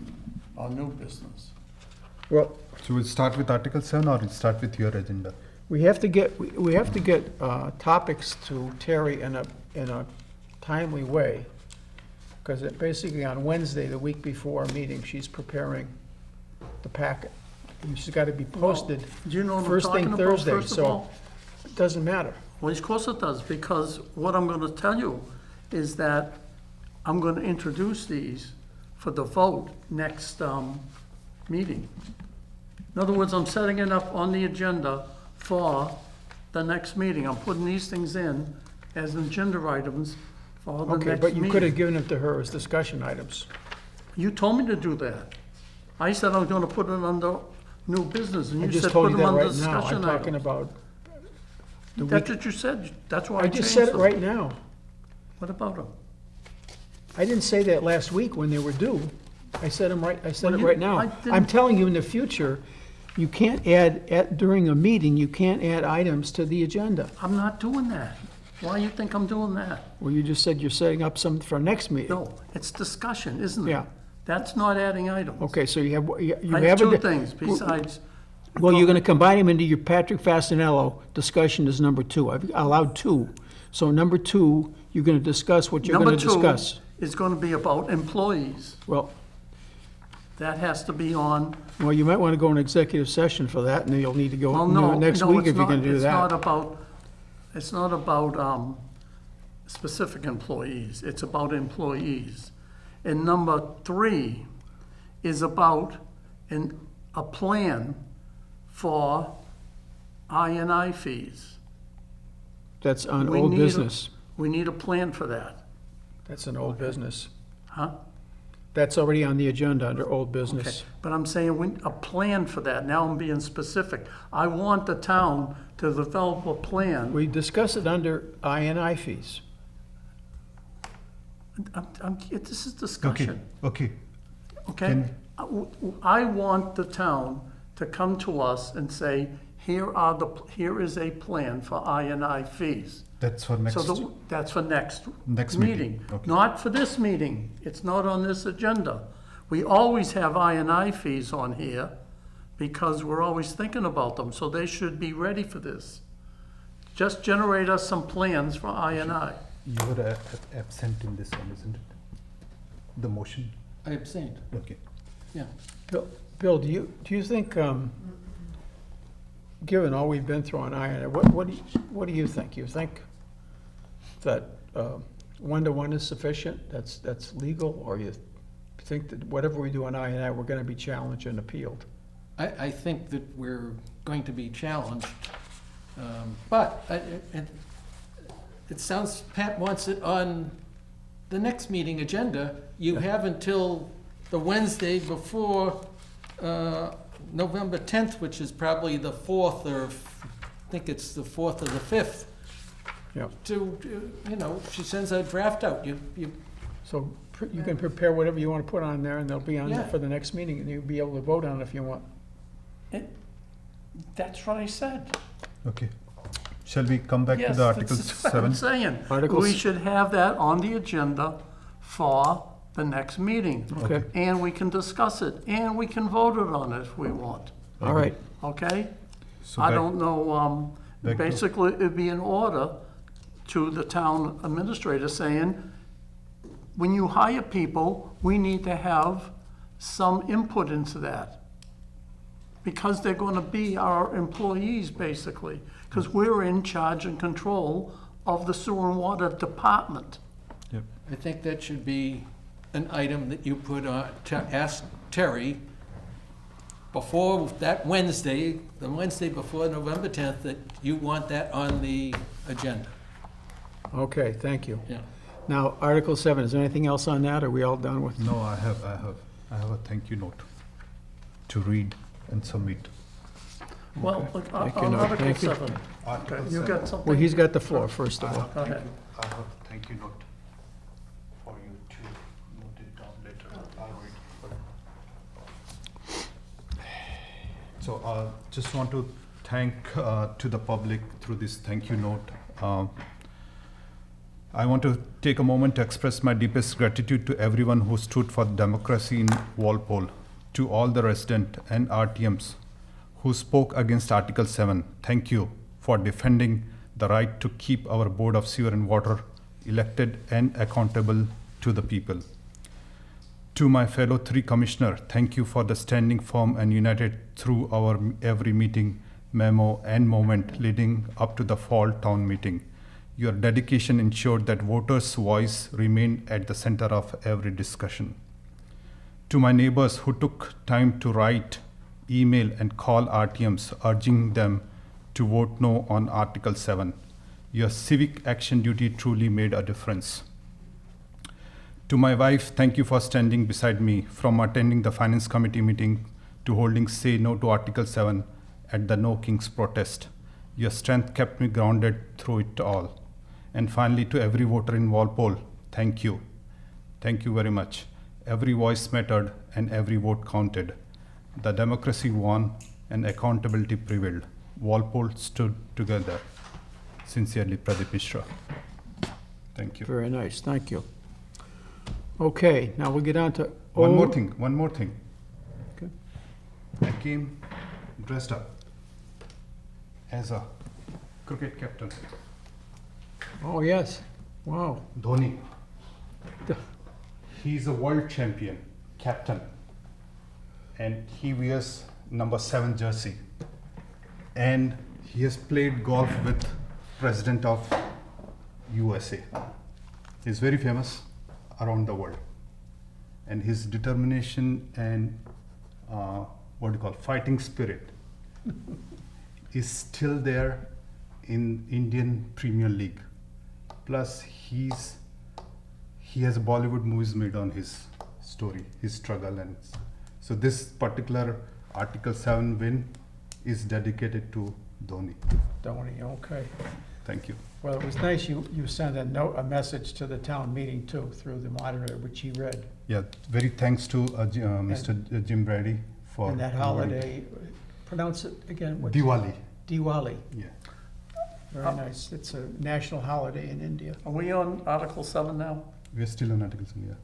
new business. Well, So we'll start with Article 7 or we'll start with your agenda? we have to get topics to Terry in a timely way, because basically on Wednesday, the week before our meeting, she's preparing the packet. And she's got to be posted Do you know what I'm first thing talking about, Thursday, first of so all? it doesn't matter. Well, of course it does, because what I'm gonna tell you is that I'm gonna introduce these for the vote next, meeting. In other words, I'm setting it up on the agenda for the next meeting. I'm putting these things in as agenda items for the Okay, next but you could have meeting. given it to her as discussion items. You told me to do that. I said I was gonna put it under new business, and I you just said told put you them that under right now. I'm discussion talking items. about the That's week. what you said, that's why I I changed just said it them. right now. What about them? I didn't say that last week when they were due. I said them right, I said Well, it you- right now. I didn't- I'm telling you in the future, you can't during a meeting, you can't add items to the agenda. I'm not doing that. Why you think I'm doing that? Well, you just said you're setting up something for next meeting. No, it's discussion, isn't it? Yeah. That's not adding items. Okay, so you I have have two a, things besides, well, you're gonna combine them into your Patrick Fastenello discussion is number 2. I've allowed 2. So number 2, you're gonna discuss what you're number gonna two discuss. is gonna be about employees. Well, That has to be on, you might wanna go in executive session for that, and then you'll need to well, go no, next no, week it's if you're not, gonna do it's not that. about, it's not about, specific employees, it's about employees. And number 3 is about a plan for I fees. That's on We old need a- business. We need a plan for that, That's an old business. huh? That's already on the agenda under old Okay, business. but I'm saying a plan for that, now I'm being specific. I want the town to develop a plan. We discuss it under I fees. This is discussion, Okay. okay? Can- I want the town to come to us and say, here is a plan for I fees. That's for next, So that's for next next meeting, meeting. Okay. not for this meeting. It's not on this agenda. We always have I fees on here because we're always thinking about them, so they should be ready for this. Just generate us some plans for I. You were absent in this one, isn't it? The motion? I abstained, Okay. yeah. Bill, do you think, given all we've been through on what do you think? You think that 1-to-1 is sufficient, that's legal, or you think that whatever we do on we're gonna be challenged and appealed? I think that we're going to be challenged, but it sounds, Pat wants it on the next meeting agenda. You have until the Wednesday before November 10th, which is probably the 4th, or I think it's the 4th or the 5th, Yeah, to, if she sends a draft out, you so you can prepare whatever you wanna put on there, and they'll be on there Yeah. for the next meeting, and you'll be able to vote on it if you want. That's what I said. Okay. Shall we come back to Yes, the Article that's what I'm 7? saying. Articles- We should have that on the agenda for the next meeting. Okay, And we can discuss it, and we can vote it on it if we want, all right. okay? So I back- don't know, back to- basically, it'd be an order to the town administrator saying, when you hire people, we need to have some input into that. Because they're gonna be our employees, basically, because we're in charge and control of the sewer and water department. Yep. I think that should be an item that you put on, to ask Terry before that Wednesday, the Wednesday before November 10th, that you want that on the agenda. Okay, thank you. Yeah. Now, Article 7, is there anything else on that, or are we all done with? No, I have a thank you note to read and submit. Well, look, Thank you, on no, Article thank you. 7, okay, you got something? Well, he's got the floor, first of all. Go ahead. I have a thank you note for you to note it down later. I'll wait for it. So, just want to thank to the public through this thank you note. I want to take a moment to express my deepest gratitude to everyone who stood for democracy in Walpole, to all the residents and RTMs who spoke against Article 7. Thank you for defending the right to keep our Board of Sewer and Water elected and accountable to the people. To my fellow 3 commissioners, thank you for the standing firm and united through our every meeting, memo and moment leading up to the fall town meeting. Your dedication ensured that voters' voice remained at the center of every discussion. To my neighbors who took time to write, email, and call RTMs urging them to vote no on Article 7, your civic action duty truly made a difference. To my wife, thank you for standing beside me from attending the Finance Committee meeting to holding Say No to Article 7 at the No Kings protest. Your strength kept me grounded through it all. And finally, to every voter in Walpole, thank you. Thank you very much. Every voice mattered and every vote counted. The democracy won and accountability prevailed. Walpole stood together. Sincerely, Pradeep Mishra. Thank you. Very nice, thank you. Okay, now we'll get on to. One more old- thing. Okay. I came dressed up as a cricket captain. Oh, yes, wow. Dhoni. He's a world champion captain, and he wears number 7 jersey. And he has played golf with President of USA. He's very famous around the world. And his determination and fighting spirit is still there in Indian Premier League. Plus, he has Bollywood movies made on his story, his struggle, and so this particular Article 7 win is dedicated to Dhoni. Dhoni, okay. Thank you. Well, it was nice you sent a message to the town meeting too, through the moderator, which he read. Yeah, very thanks to Mr. Jim Brady for And that holiday, pronounce it again. what's- Diwali. Diwali, Yeah. very nice. It's a national holiday in India. Are we on Article 7 now? We're still on Article 7, yeah.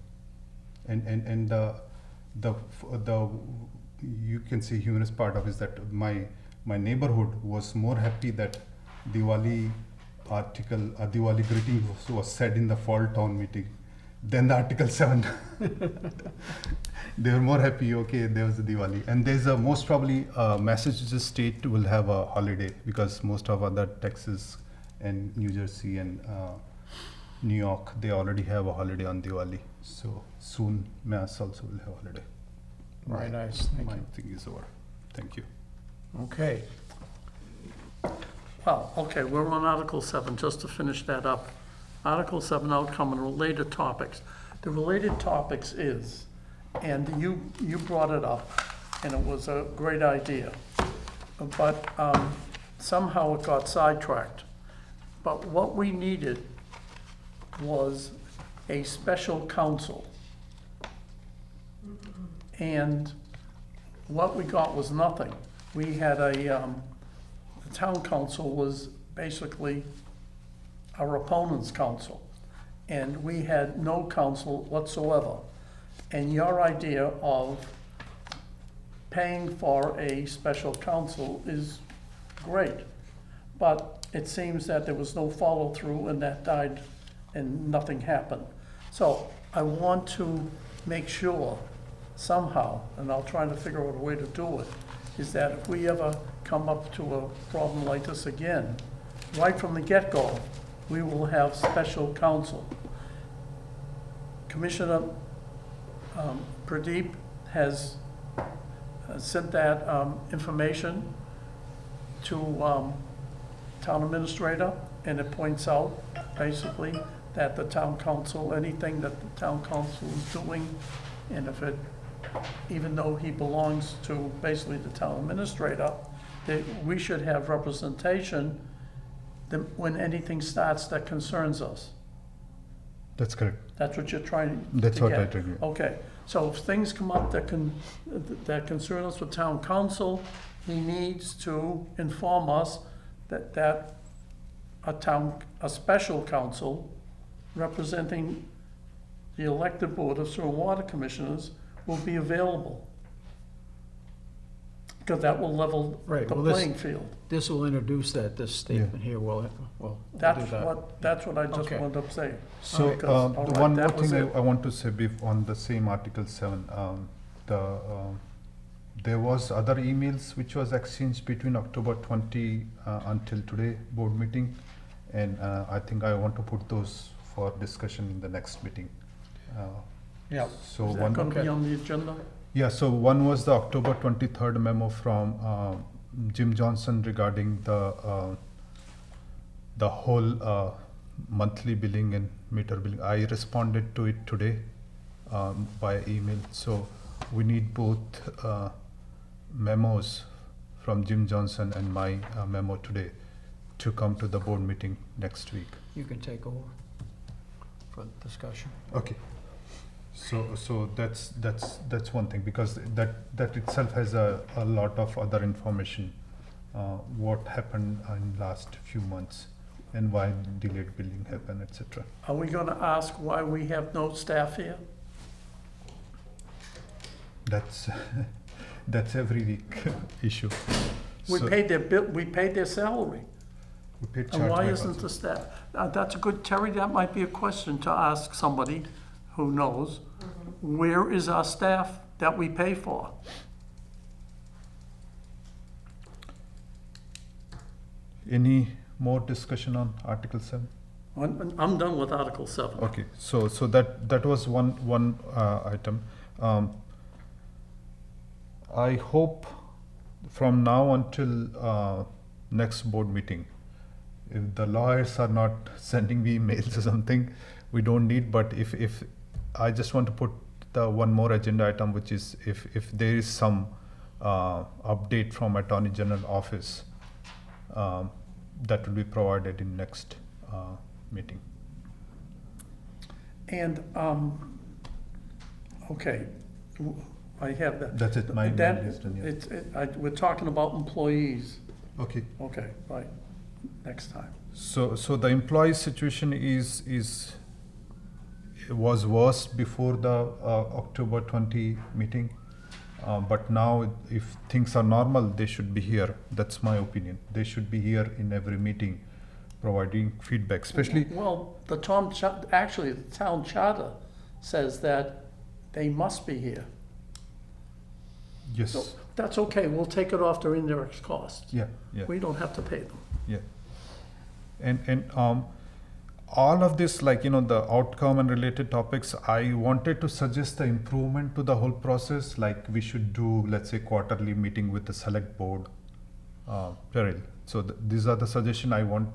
And the you can see humorous part of is that my neighborhood was more happy that Diwali Diwali greeting was said in the fall town meeting than the Article 7. They were more happy, okay, there was a Diwali. And there's a most probably Massachusetts state will have a holiday because most of other Texas and New Jersey and New York, they already have a holiday on Diwali. So soon Mass also will have a holiday. Very nice, thank My you. thing is over. Thank you. Okay, Well, okay, we're on Article 7, just to finish that up. Article 7, outcome and related topics. The related topics is, and you brought it up, and it was a great idea, but somehow it got sidetracked. But what we needed was a special counsel. And what we got was nothing. We had the town council was basically our opponent's counsel, and we had no counsel whatsoever. And your idea of paying for a special counsel is great, but it seems that there was no follow-through and that died and nothing happened. So I want to make sure somehow, and I'll try to figure out a way to do it, is that if we ever come up to a problem like this again, right from the get-go, we will have special counsel. Commissioner Pradeep has sent that information to town administrator, and it points out basically that the town council, anything that the town council is doing, and if it, even though he belongs to basically the town administrator, that we should have representation when anything starts that concerns us. That's correct. That's what you're trying to That's what I get. told you. Okay, so if things come up that concern us with town council, he needs to inform us that a special council representing the elected board of sewer and water commissioners will be available. Because that will level Right, the well, this- playing field. This will introduce that, this statement here, will do that. That's what I just Okay. wanted to say. So, Because, all right, the one more that was thing it. I want to say on the same Article 7, there was other emails which was exchanged between October 20 until today board meeting, and I think I want to put those for discussion in the next meeting. Yeah. So Is that one, gonna be okay. on the agenda? yeah, so one was the October 23rd memo from Jim Johnson regarding the whole monthly billing and meter billing. I responded to it today by email. So we need both memos from Jim Johnson and my memo today to come to the board meeting next week. You can take over for discussion. Okay. So that's one thing, because that itself has a lot of other information, what happened in last few months and why delayed billing happened, etc. Are we gonna ask why we have no staff here? That's that's every week issue. We So paid their bill, we paid their salary. we paid And charge why back isn't also. the staff? That's a good, Terry, that might be a question to ask somebody who knows. Where is our staff that we pay for? Any more discussion on Article 7? I'm done with Article 7. Okay, so that was one item. I hope from now until next board meeting, if the lawyers are not sending me emails or something, we don't need. But if I just want to put the one more agenda item, which is if there is some update from Attorney General office, that will be provided in next meeting. And, okay, I have that. That's it, my That- email is done, yeah. we're talking about employees. Okay. Okay, right, next time. So the employee situation was worse before the October 20 meeting, but now if things are normal, they should be here. That's my opinion. They should be here in every meeting, providing feedback, especially. Well, actually, the town charter says that they must be here. Yes. So that's okay, we'll take it off their indirect costs. Yeah. We don't have to pay them. Yeah. And all of this, like, the outcome and related topics, I wanted to suggest the improvement to the whole process. Like we should do, let's say, quarterly meeting with the select board. Cheryl. So these are the suggestion I want.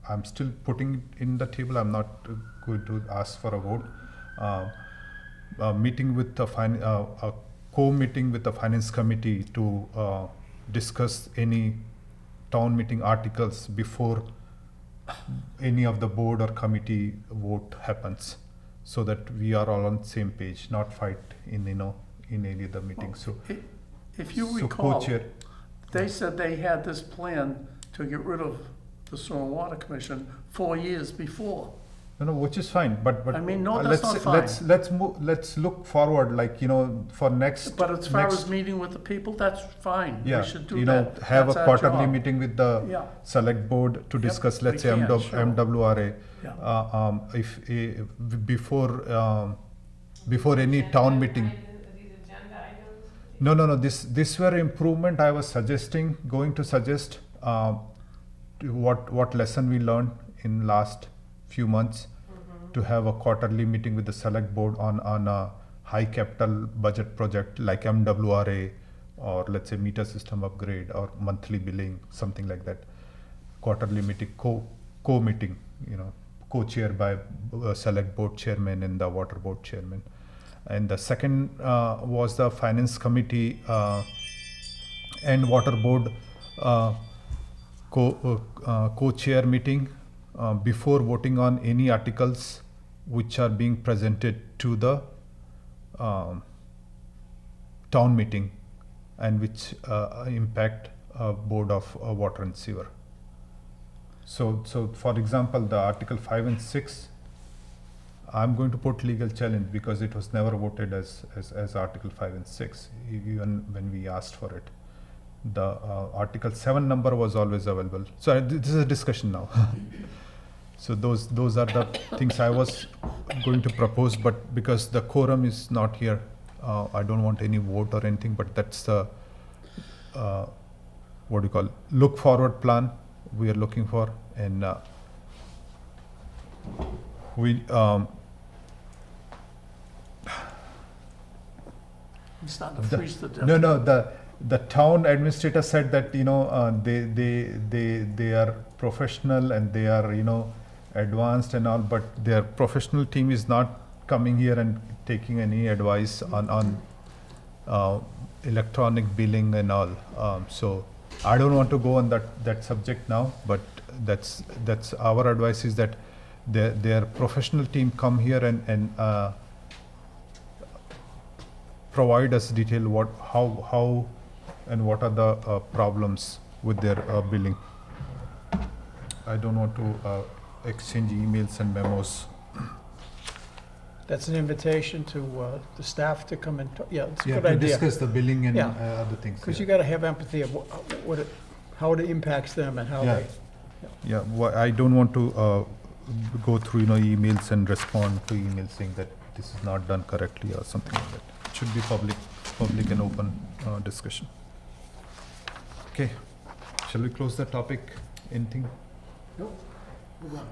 I'm still putting it in the table. I'm not going to ask for a vote. Meeting with the a co-meeting with the finance committee to discuss any town meeting articles before any of the board or committee vote happens, so that we are all on the same page, not fight in any other meeting. So If you so recall, co-chair, they said they had this plan to get rid of the Sewer and Water Commission 4 years before. which is fine, but I mean, no, that's not fine. let's look forward, like, for next. But as far next- as meeting with the people, that's fine. Yeah, We should do that. have a That's our quarterly job. meeting with the Yeah, select board to Yep, discuss, let's we say, can, sure. MWRA. yeah. Before any town meeting. Are these agenda items? No. This were improvement I was suggesting, going to suggest what lesson we learned in last few months, to have a quarterly meeting with the select board on a high capital budget project like MWRA, or let's say meter system upgrade or monthly billing, something like that. Quarterly meeting, co-meeting, co-chair by select board chairman and the water board chairman. And the second was the finance committee and water board co-chair meeting before voting on any articles which are being presented to the town meeting and which impact Board of Water and Sewer. So for example, the Article 5 and 6, I'm going to put legal challenge because it was never voted as Article 5 and 6, even when we asked for it. The Article 7 number was always available. So this is a discussion now. So those are the things I was going to propose, but because the quorum is not here, I don't want any vote or anything, but that's the, what do you call, look forward plan we are looking for. And we, It's starting to freeze to death. no, the town administrator said that, they are professional and they are, advanced and all, but their professional team is not coming here and taking any advice on electronic billing and all. So I don't want to go on that subject now, but that's our advice is that their professional team come here and provide us detail how and what are the problems with their billing. I don't want to exchange emails and memos. That's an invitation to the staff to come and, yeah, it's a good to idea. discuss the billing and Yeah. other things. Because you gotta have empathy of how it impacts them and how Yeah. they, I don't want to go through emails and respond to emails saying that this is not done correctly or something like that. It should be public and open discussion. Okay, shall we close the topic? Anything? Nope. Move on.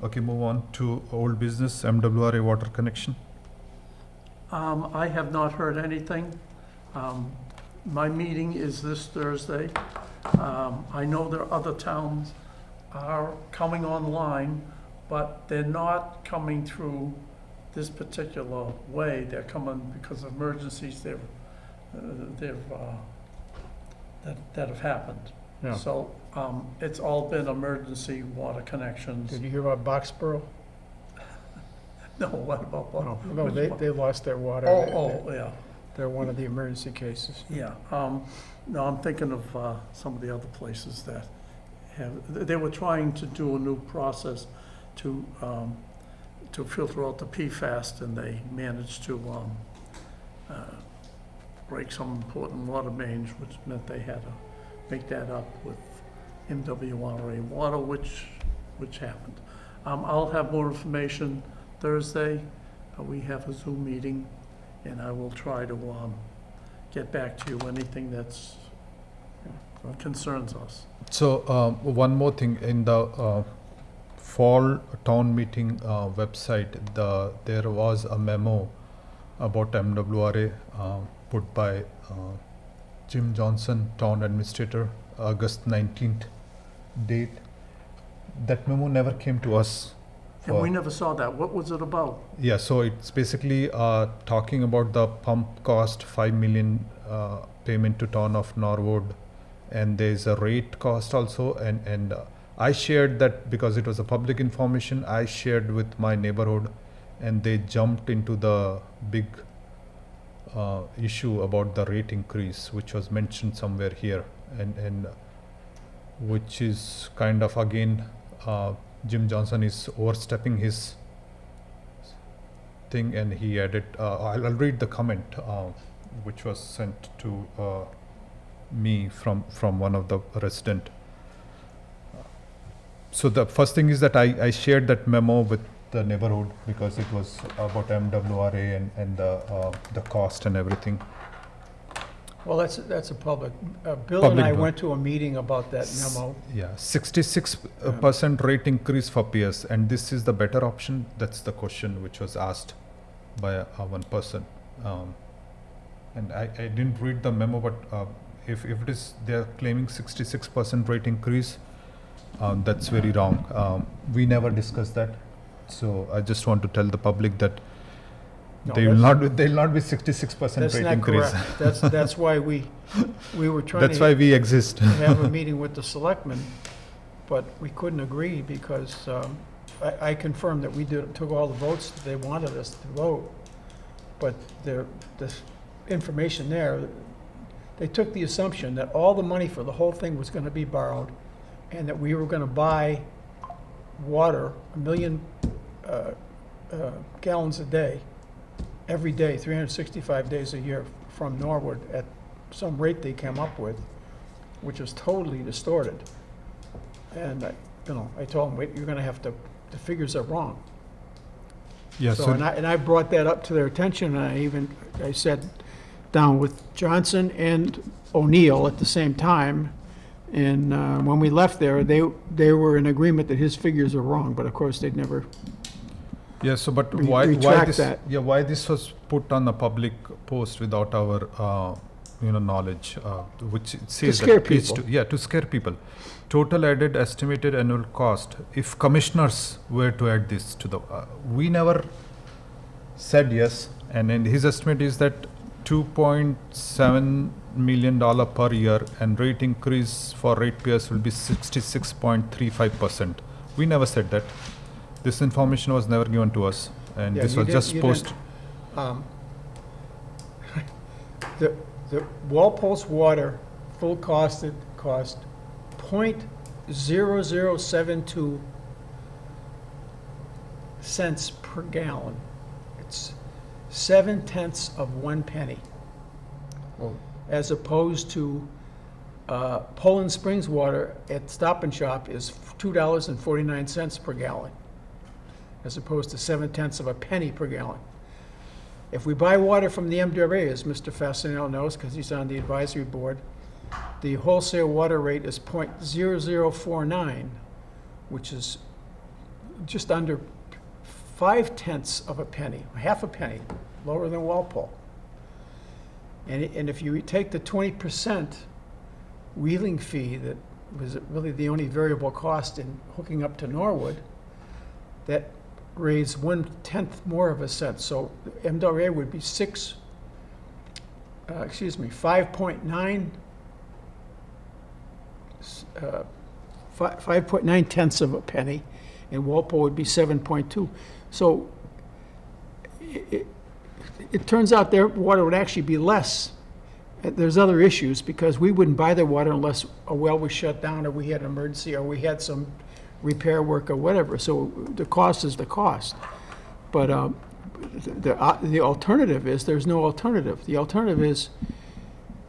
Okay, move on to old business, MWRA water connection. I have not heard anything. My meeting is this Thursday. I know there are other towns are coming online, but they're not coming through this particular way. They're coming because of emergencies that have happened. Yeah. So it's all been emergency water connections. did you hear about Boxborough? No, what about? No, they lost their water. Yeah. They're one of the emergency cases. Yeah, no, I'm thinking of some of the other places that they were trying to do a new process to filter out the PFAS, and they managed to break some important water mains, which meant they had to make that up with MWRA water, which happened. I'll have more information Thursday. We have a Zoom meeting, and I will try to get back to you, anything that's concerns us. So one more thing, in the fall town meeting website, there was a memo about MWRA put by Jim Johnson, town administrator, August 19th date. That memo never came to us. And we never saw that. What was it about? Yeah, so it's basically talking about the pump cost, 5 million payment to town of Norwood, and there's a rate cost also, and I shared that because it was a public information. I shared with my neighborhood, and they jumped into the big issue about the rate increase, which was mentioned somewhere here, and which is kind of again Jim Johnson is overstepping his thing, and he added, I'll read the comment which was sent to me from one of the resident. So the first thing is that I shared that memo with the neighborhood because it was about MWRA and the cost and everything. Well, that's a public, Bill Public and I one. went to a meeting about that memo. Yeah, 66% rate increase for peers, and this is the better option. That's the question which was asked by one person. And I didn't read the memo, but if it is, they're claiming 66% rate increase, that's very wrong. We never discussed that. So I just want to tell the public that No, They will that's- not, they'll not be 66% That's rate not increase. correct. That's why we were trying That's why to we exist. have a meeting with the selectmen, but we couldn't agree because I confirmed that we took all the votes that they wanted us to vote. But this information there, they took the assumption that all the money for the whole thing was gonna be borrowed, and that we were gonna buy water, 1 million gallons a day, every day, 365 days a year from Norwood at some rate they came up with, which was totally distorted. And, I told them, wait, you're gonna have to, the figures are wrong. Yeah, So, and I brought that up to their attention, and I sat down with Johnson and O'Neill at the same time, and when we left there, they were in agreement that his figures are wrong, but of course, they'd never, yeah, so but Re- why retract this, that. yeah, why this was put on a public post without our, knowledge, which it says scare that it's people. to, yeah, to scare people. Total added estimated annual cost, if commissioners were to add this to the, we never said yes, and then his estimate is that $2.7 million per year, and rate increase for ratepayers will be 66.35%. We never said that. This information was never given to us, and Yeah, this you was didn't- just you post. the Walpole's water, full cost 0.0072 cents per gallon. It's 0.7 of 1 penny. As opposed to Poland Springs water at Stop and Shop is $2.49 per gallon, as opposed to 0.7 of a penny per gallon. If we buy water from the MWRA, as Mr. Fasenel knows, because he's on the advisory board, the wholesale water rate is 0.0049, which is just under 0.5 of a penny, half a penny, lower than Walpole. And if you take the 20% wheeling fee that was really the only variable cost in hooking up to Norwood, that raised 1/10 more of a cent. So MWRA would be 5.9 5.9 tenths of a penny, and Walpole would be 7.2. So it turns out their water would actually be less. There's other issues, because we wouldn't buy their water unless a well was shut down, or we had an emergency, or we had some repair work or whatever. So the cost is the cost. But the alternative is, there's no alternative. The alternative is,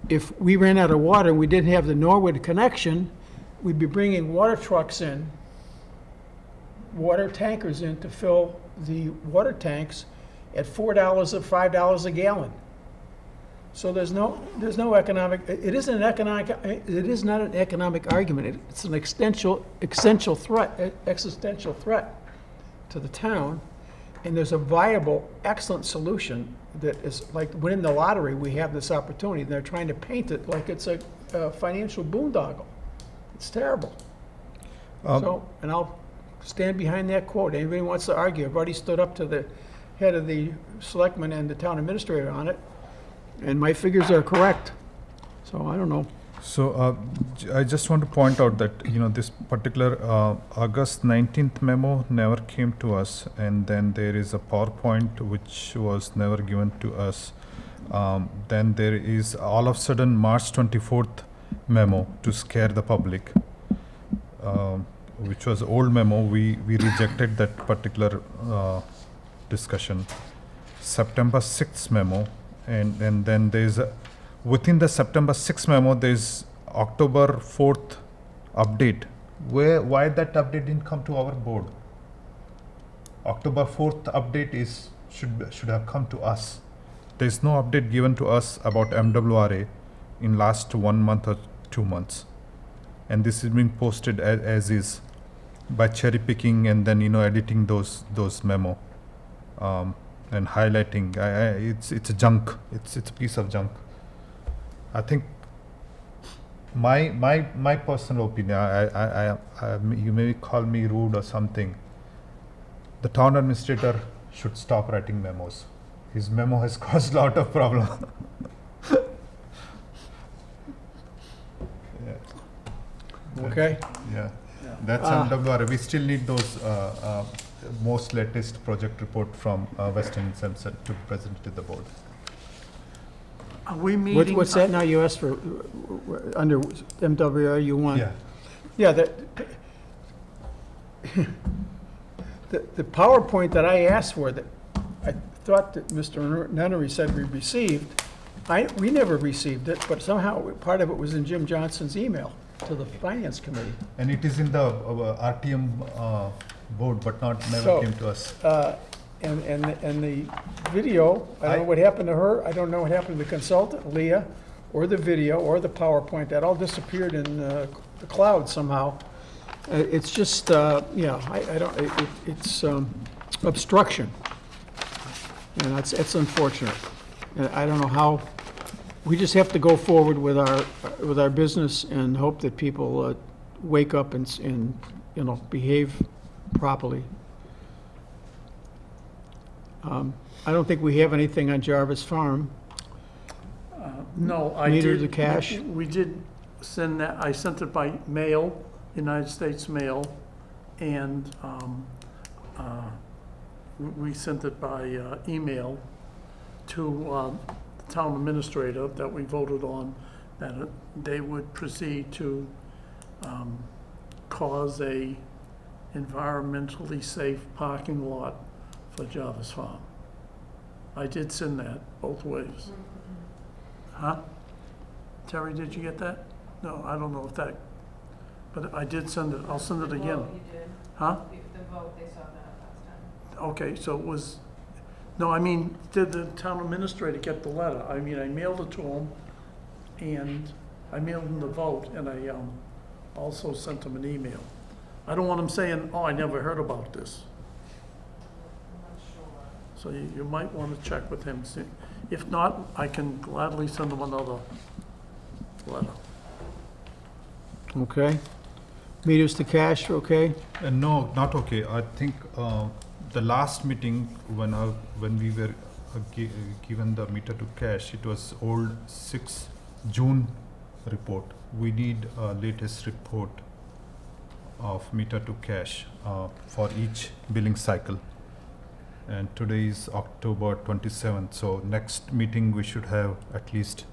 if we ran out of water and we didn't have the Norwood connection, we'd be bringing water trucks in, water tankers in to fill the water tanks at $4 or $5 a gallon. So there's no economic, it is not an economic argument. It's an existential threat to the town. And there's a viable, excellent solution that is like winning the lottery. We have this opportunity. They're trying to paint it like it's a financial boondoggle. It's terrible. So, and I'll stand behind that quote. Anybody wants to argue, I've already stood up to the head of the selectmen and the town administrator on it, and my figures are correct. So I don't know. So I just want to point out that, this particular August 19th memo never came to us, and then there is a PowerPoint which was never given to us. Then there is all of a sudden March 24th memo to scare the public, which was old memo. We rejected that particular discussion. September 6th memo, and then there's within the September 6th memo, there's October 4th update. Why that update didn't come to our board? October 4th update should have come to us. There's no update given to us about MWRA in last 1 month or 2 months, and this is being posted as is by cherry picking and then editing those memo and highlighting. It's a junk. It's a piece of junk. I think my personal opinion, I you may call me rude or something, the town administrator should stop writing memos. his memo has caused a lot of problem. Yeah. Okay? Yeah, that's MWRA. We still need those most latest project report from Western and Simpson to present to the board. Are we meeting? What's that now you asked for, under MWRA you want? Yeah, Yeah, the PowerPoint that I asked for, that I thought that Mr. Nunnery said we received, we never received it, but somehow part of it was in Jim Johnson's email to the Finance Committee. and it is in the RTM board, but never So- came to us. And the video, I don't know what happened to her, I don't know what happened to the consultant, Leah, or the video, or the PowerPoint, that all disappeared in the cloud somehow. It's just, yeah, I don't, it's obstruction. And it's unfortunate. And I don't know how, we just have to go forward with our business and hope that people wake up and, you know, behave properly. I don't think we have anything on Jarvis Farm. No, I did. Meter the cash? We did send that, I sent it by mail, United States mail, and we sent it by email to the town administrator that we voted on, that they would proceed to cause a environmentally safe parking lot for Jarvis Farm. I did send that both ways. Huh? Terry, did you get that? No, I don't know if that, but I did send it. I'll send it The again. vote you did. Huh? The vote, they saw that last time. Okay, so it was, no, I mean, did the town administrator get the letter? I mean, I mailed it to him, and I mailed him the vote, and I also sent him an email. I don't want him saying, oh, I never heard about this. I'm not sure. So you might want to check with him. See. If not, I can gladly send him another letter. Okay. Meters to cash, okay? No, not okay. I think the last meeting when we were given the meter to cash, it was old 6 June report. We need a latest report of meter to cash for each billing cycle. And today is October 27th, so next meeting we should have at least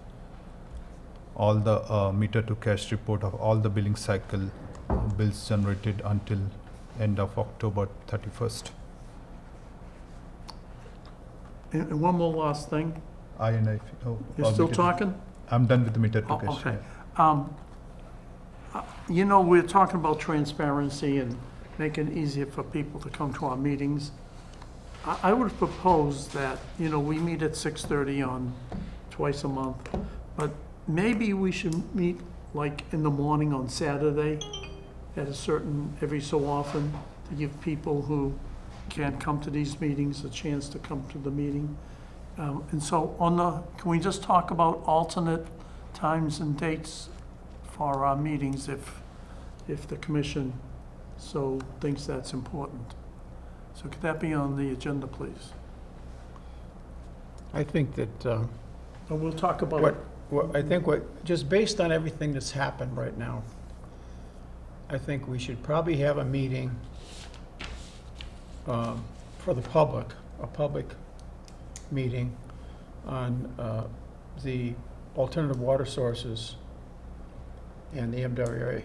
all the meter to cash report of all the billing cycle bills generated until end of October 31st. And one more last thing. You're You're still talking? I'm done with the meter to Oh, cash. okay. yeah. You know, we're talking about transparency and making it easier for people to come to our meetings. I would propose that, you know, we meet at 6:30 on twice a month, but maybe we should meet like in the morning on Saturday at a certain, every so often, to give people who can't come to these meetings a chance to come to the meeting. And so can we just talk about alternate times and dates for our meetings if the commission so thinks that's important? So could that be on the agenda, please? I think that, And we'll talk about just based on everything that's happened right now, I think we should probably have a meeting for the public, a public meeting on the alternative water sources and the MWRA,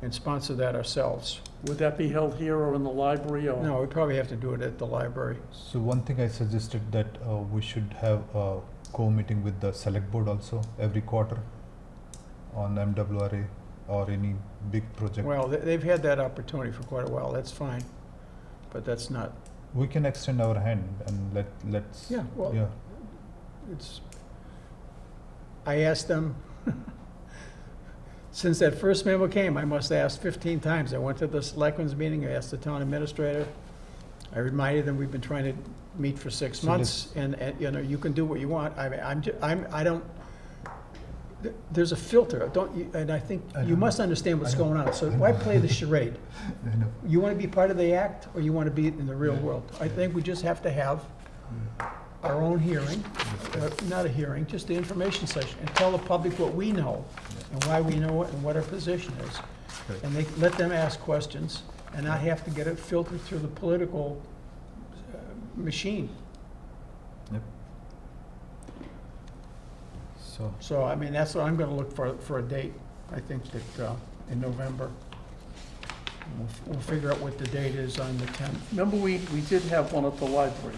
and sponsor that ourselves. Would that be held here or in the library or? No, we probably have to do it at the library. So one thing I suggested that we should have a co-meeting with the select board also every quarter on MWRA or any big project. Well, they've had that opportunity for quite a while, that's fine, but that's not, We can extend our hand and let's. yeah, well, Yeah. it's, I asked them, since that first memo came, I must have asked 15 times. I went to the selectmen's meeting, I asked the town administrator. I reminded them we've been trying to meet for 6 So months, and, you know, you can do what you want. I don't, there's a filter, don't you, and I think I you know. must understand what's I know. going on. So I know. why play the charade? I know. You want to be part of the act, or you want to be in the real Yeah. world? I think we just have to have our own hearing, not a hearing, just the information session, and tell the public what we know, and why we know it, and what our position is. Right. And they, let them ask questions, and not have to get it filtered through the political machine. Yep. So, So, I mean, that's what I'm gonna look for a date. I think that, in November. We'll figure out what the date is on the 10th. Remember, we did have one at the library,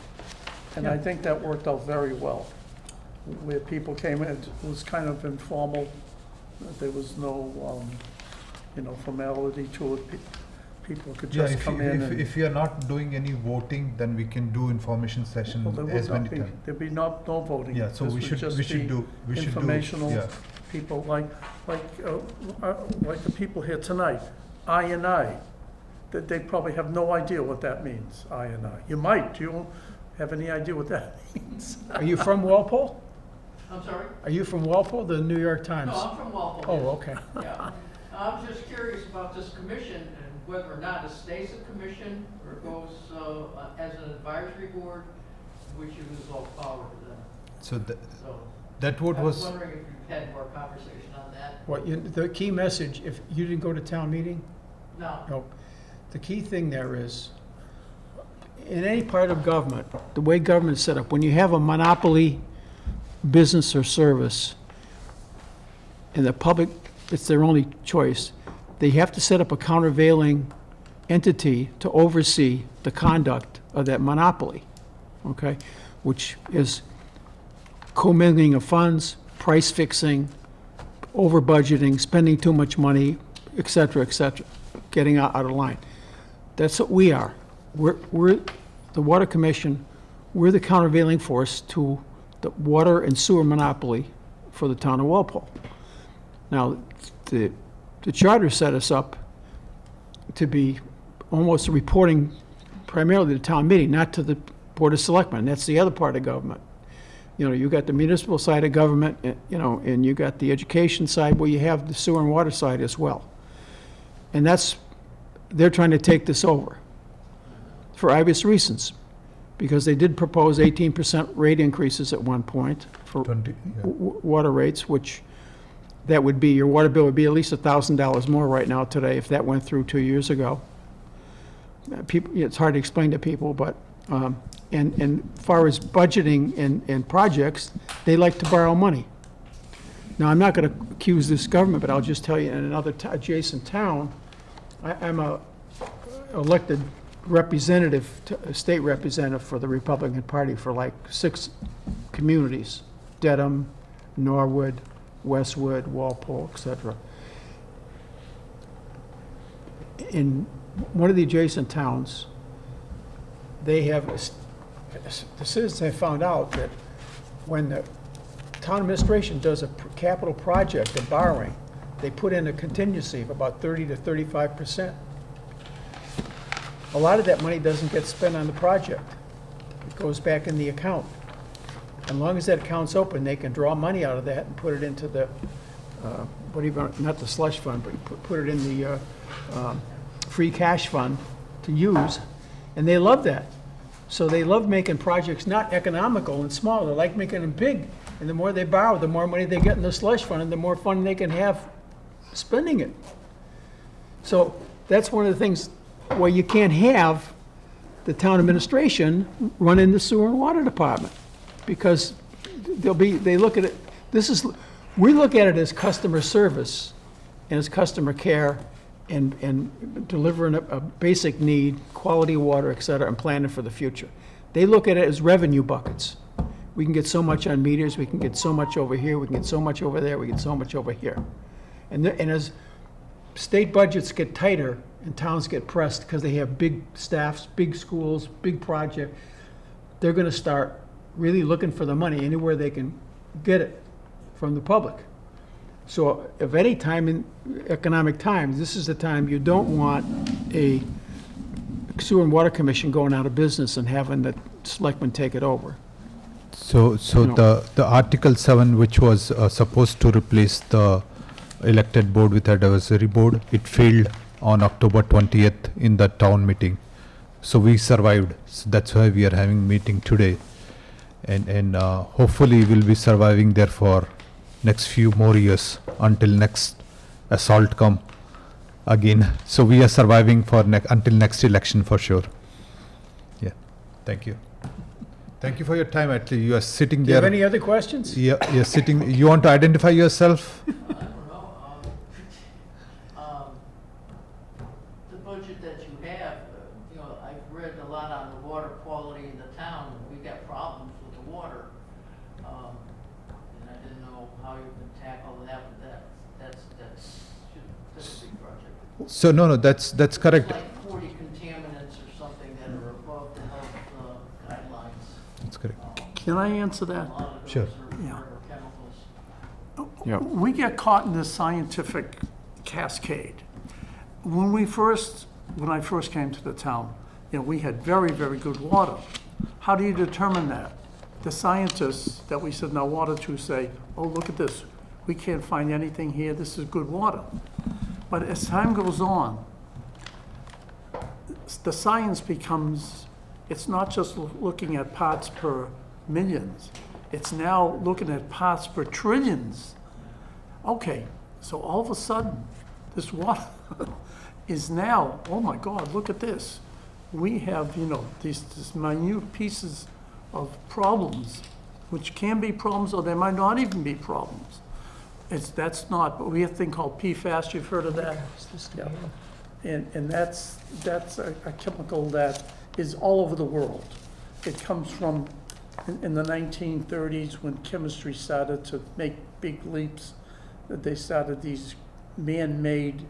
and I Yeah. think that worked out very well, where people came in, it was kind of informal, there was no, formality to it. People could yeah, just come in and. if you are not doing any voting, then we can do information session Well, there as would not many be, times. there'd be no voting. Yeah, so This we would should, just we should be do, we should do. informational. Yeah, People like the people here tonight, I, that they probably have no idea what that means, I. You might, you don't have any idea what that means. Are you from Walpole? I'm sorry? Are you from Walpole, the New York Times? No, I'm from Walpole. Oh, okay. Yeah. I'm just curious about this commission and whether or not it stays a commission or goes as an advisory board, which you lose all power to them. so So that vote I was was, wondering if you've had more conversation on that. The key message, if you didn't go to town meeting, No. no. The key thing there is, in any part of government, the way government is set up, when you have a monopoly business or service, and the public, it's their only choice, they have to set up a countervailing entity to oversee the conduct of that monopoly, okay? Which is commingling of funds, price fixing, over budgeting, spending too much money, et cetera, getting out of line. That's what we are. We're the Water Commission, we're the countervailing force to the water and sewer monopoly for the town of Walpole. Now, the charter set us up to be almost reporting primarily to the town meeting, not to the Board of Selectmen. That's the other part of government. You know, you got the municipal side of government, and you got the education side where you have the sewer and water side as well. And they're trying to take this over for obvious reasons, because they did propose 18% rate increases at one point for 20, yeah. water rates, which that would be, your water bill would be at least $1,000 more right now today if that went through 2 years ago. People, it's hard to explain to people, but, and far as budgeting and projects, they like to borrow money. Now, I'm not going to accuse this government, but I'll just tell you, in another adjacent town, I'm a elected representative, a state representative for the Republican Party for like 6 communities: Dedham, Norwood, Westwood, Walpole, et cetera. In one of the adjacent towns, they have, the citizens have found out that when the town administration does a capital project of borrowing, they put in a contingency of about 30 to 35%. A lot of that money doesn't get spent on the project. It goes back in the account. As long as that account's open, they can draw money out of that and put it into the, not the slush fund, but put it in the free cash fund to use, and they love that. So they love making projects not economical and small, they like making them big. And the more they borrow, the more money they get in the slush fund, and the more fun they can have spending it. So that's one of the things where you can't have the town administration running the sewer and water department, because they look at it, we look at it as customer service and as customer care and delivering a basic need, quality water, et cetera, and planning for the future. They look at it as revenue buckets. We can get so much on meters, we can get so much over here, we can get so much over there, we get so much over here. And as state budgets get tighter and towns get pressed because they have big staffs, big schools, big project, they're gonna start really looking for the money anywhere they can get it from the public. So if any time in economic times, this is the time you don't want a sewer and water commission going out of business and having the selectmen take it over. So No. the Article 7, which was supposed to replace the elected board with advisory board, it failed on October 20th in the town meeting. So we survived. So that's why we are having meeting today. and hopefully we'll be surviving there for next few more years until next assault come again. So we are surviving for until next election for sure. Yeah, thank you. Thank you for your time. Actually, you are sitting Do you have there. any other questions? Yeah, you're sitting. You want to identify yourself? I don't know, the budget that you have, you know, I've read a lot on the water quality in the town, and we've got problems with the water. And I didn't know how you can tackle that, but that's a big project. So no, that's correct. It's like 40 contaminants or something that are above the health guidelines. That's correct. Can I answer A that? lot of those Sure. Yeah. are chemicals. Yeah. We get caught in this scientific cascade. When I first came to the town, you know, we had very, very good water. How do you determine that? The scientists that we send our water to say, oh, look at this. We can't find anything here. This is good water. But as time goes on, the science becomes, it's not just looking at parts per millions. It's now looking at parts per trillions. Okay, so all of a sudden, this water is now, oh my God, look at this. We have, you know, these minute pieces of problems, which can be problems or they might not even be problems. That's not, but we have a thing called PFAS, you've heard of that? Yeah. And that's a chemical that is all over the world. It comes from in the 1930s when chemistry started to make big leaps. That they started these man-made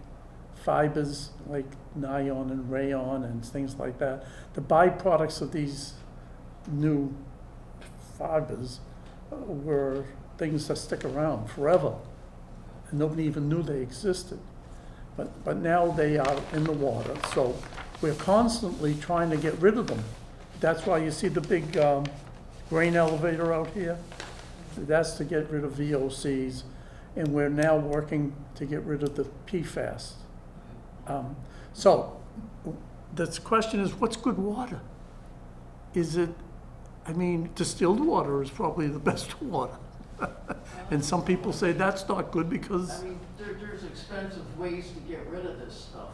fibers like nylon and rayon and things like that. The byproducts of these new fibers were things that stick around forever. And nobody even knew they existed. But now they are in the water, so we're constantly trying to get rid of them. That's why you see the big grain elevator out here. That's to get rid of VOCs, and we're now working to get rid of the PFAS. So the question is, what's good water? Is it, I mean, distilled water is probably the best water. And some people say that's not good because, I mean, there's expensive ways to get rid of this stuff,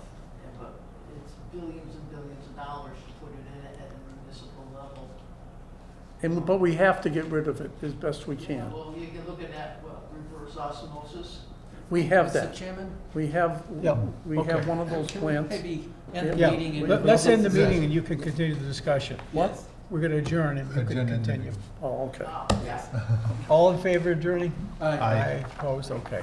but it's billions and billions of dollars to put it in at a municipal level. but we have to get rid of it as best we can. Well, you can look at that, reverse osmosis. We have Mr. that. Chairman? We have Yeah, have okay. one of those Can we plants. maybe end the Yeah, meeting? and- let's end the meeting and you can continue the discussion. Yes. We're going to adjourn and you can Adjourn and- continue. Oh, okay. Yeah. All in favor of adjourning? Aye. Opposed, okay.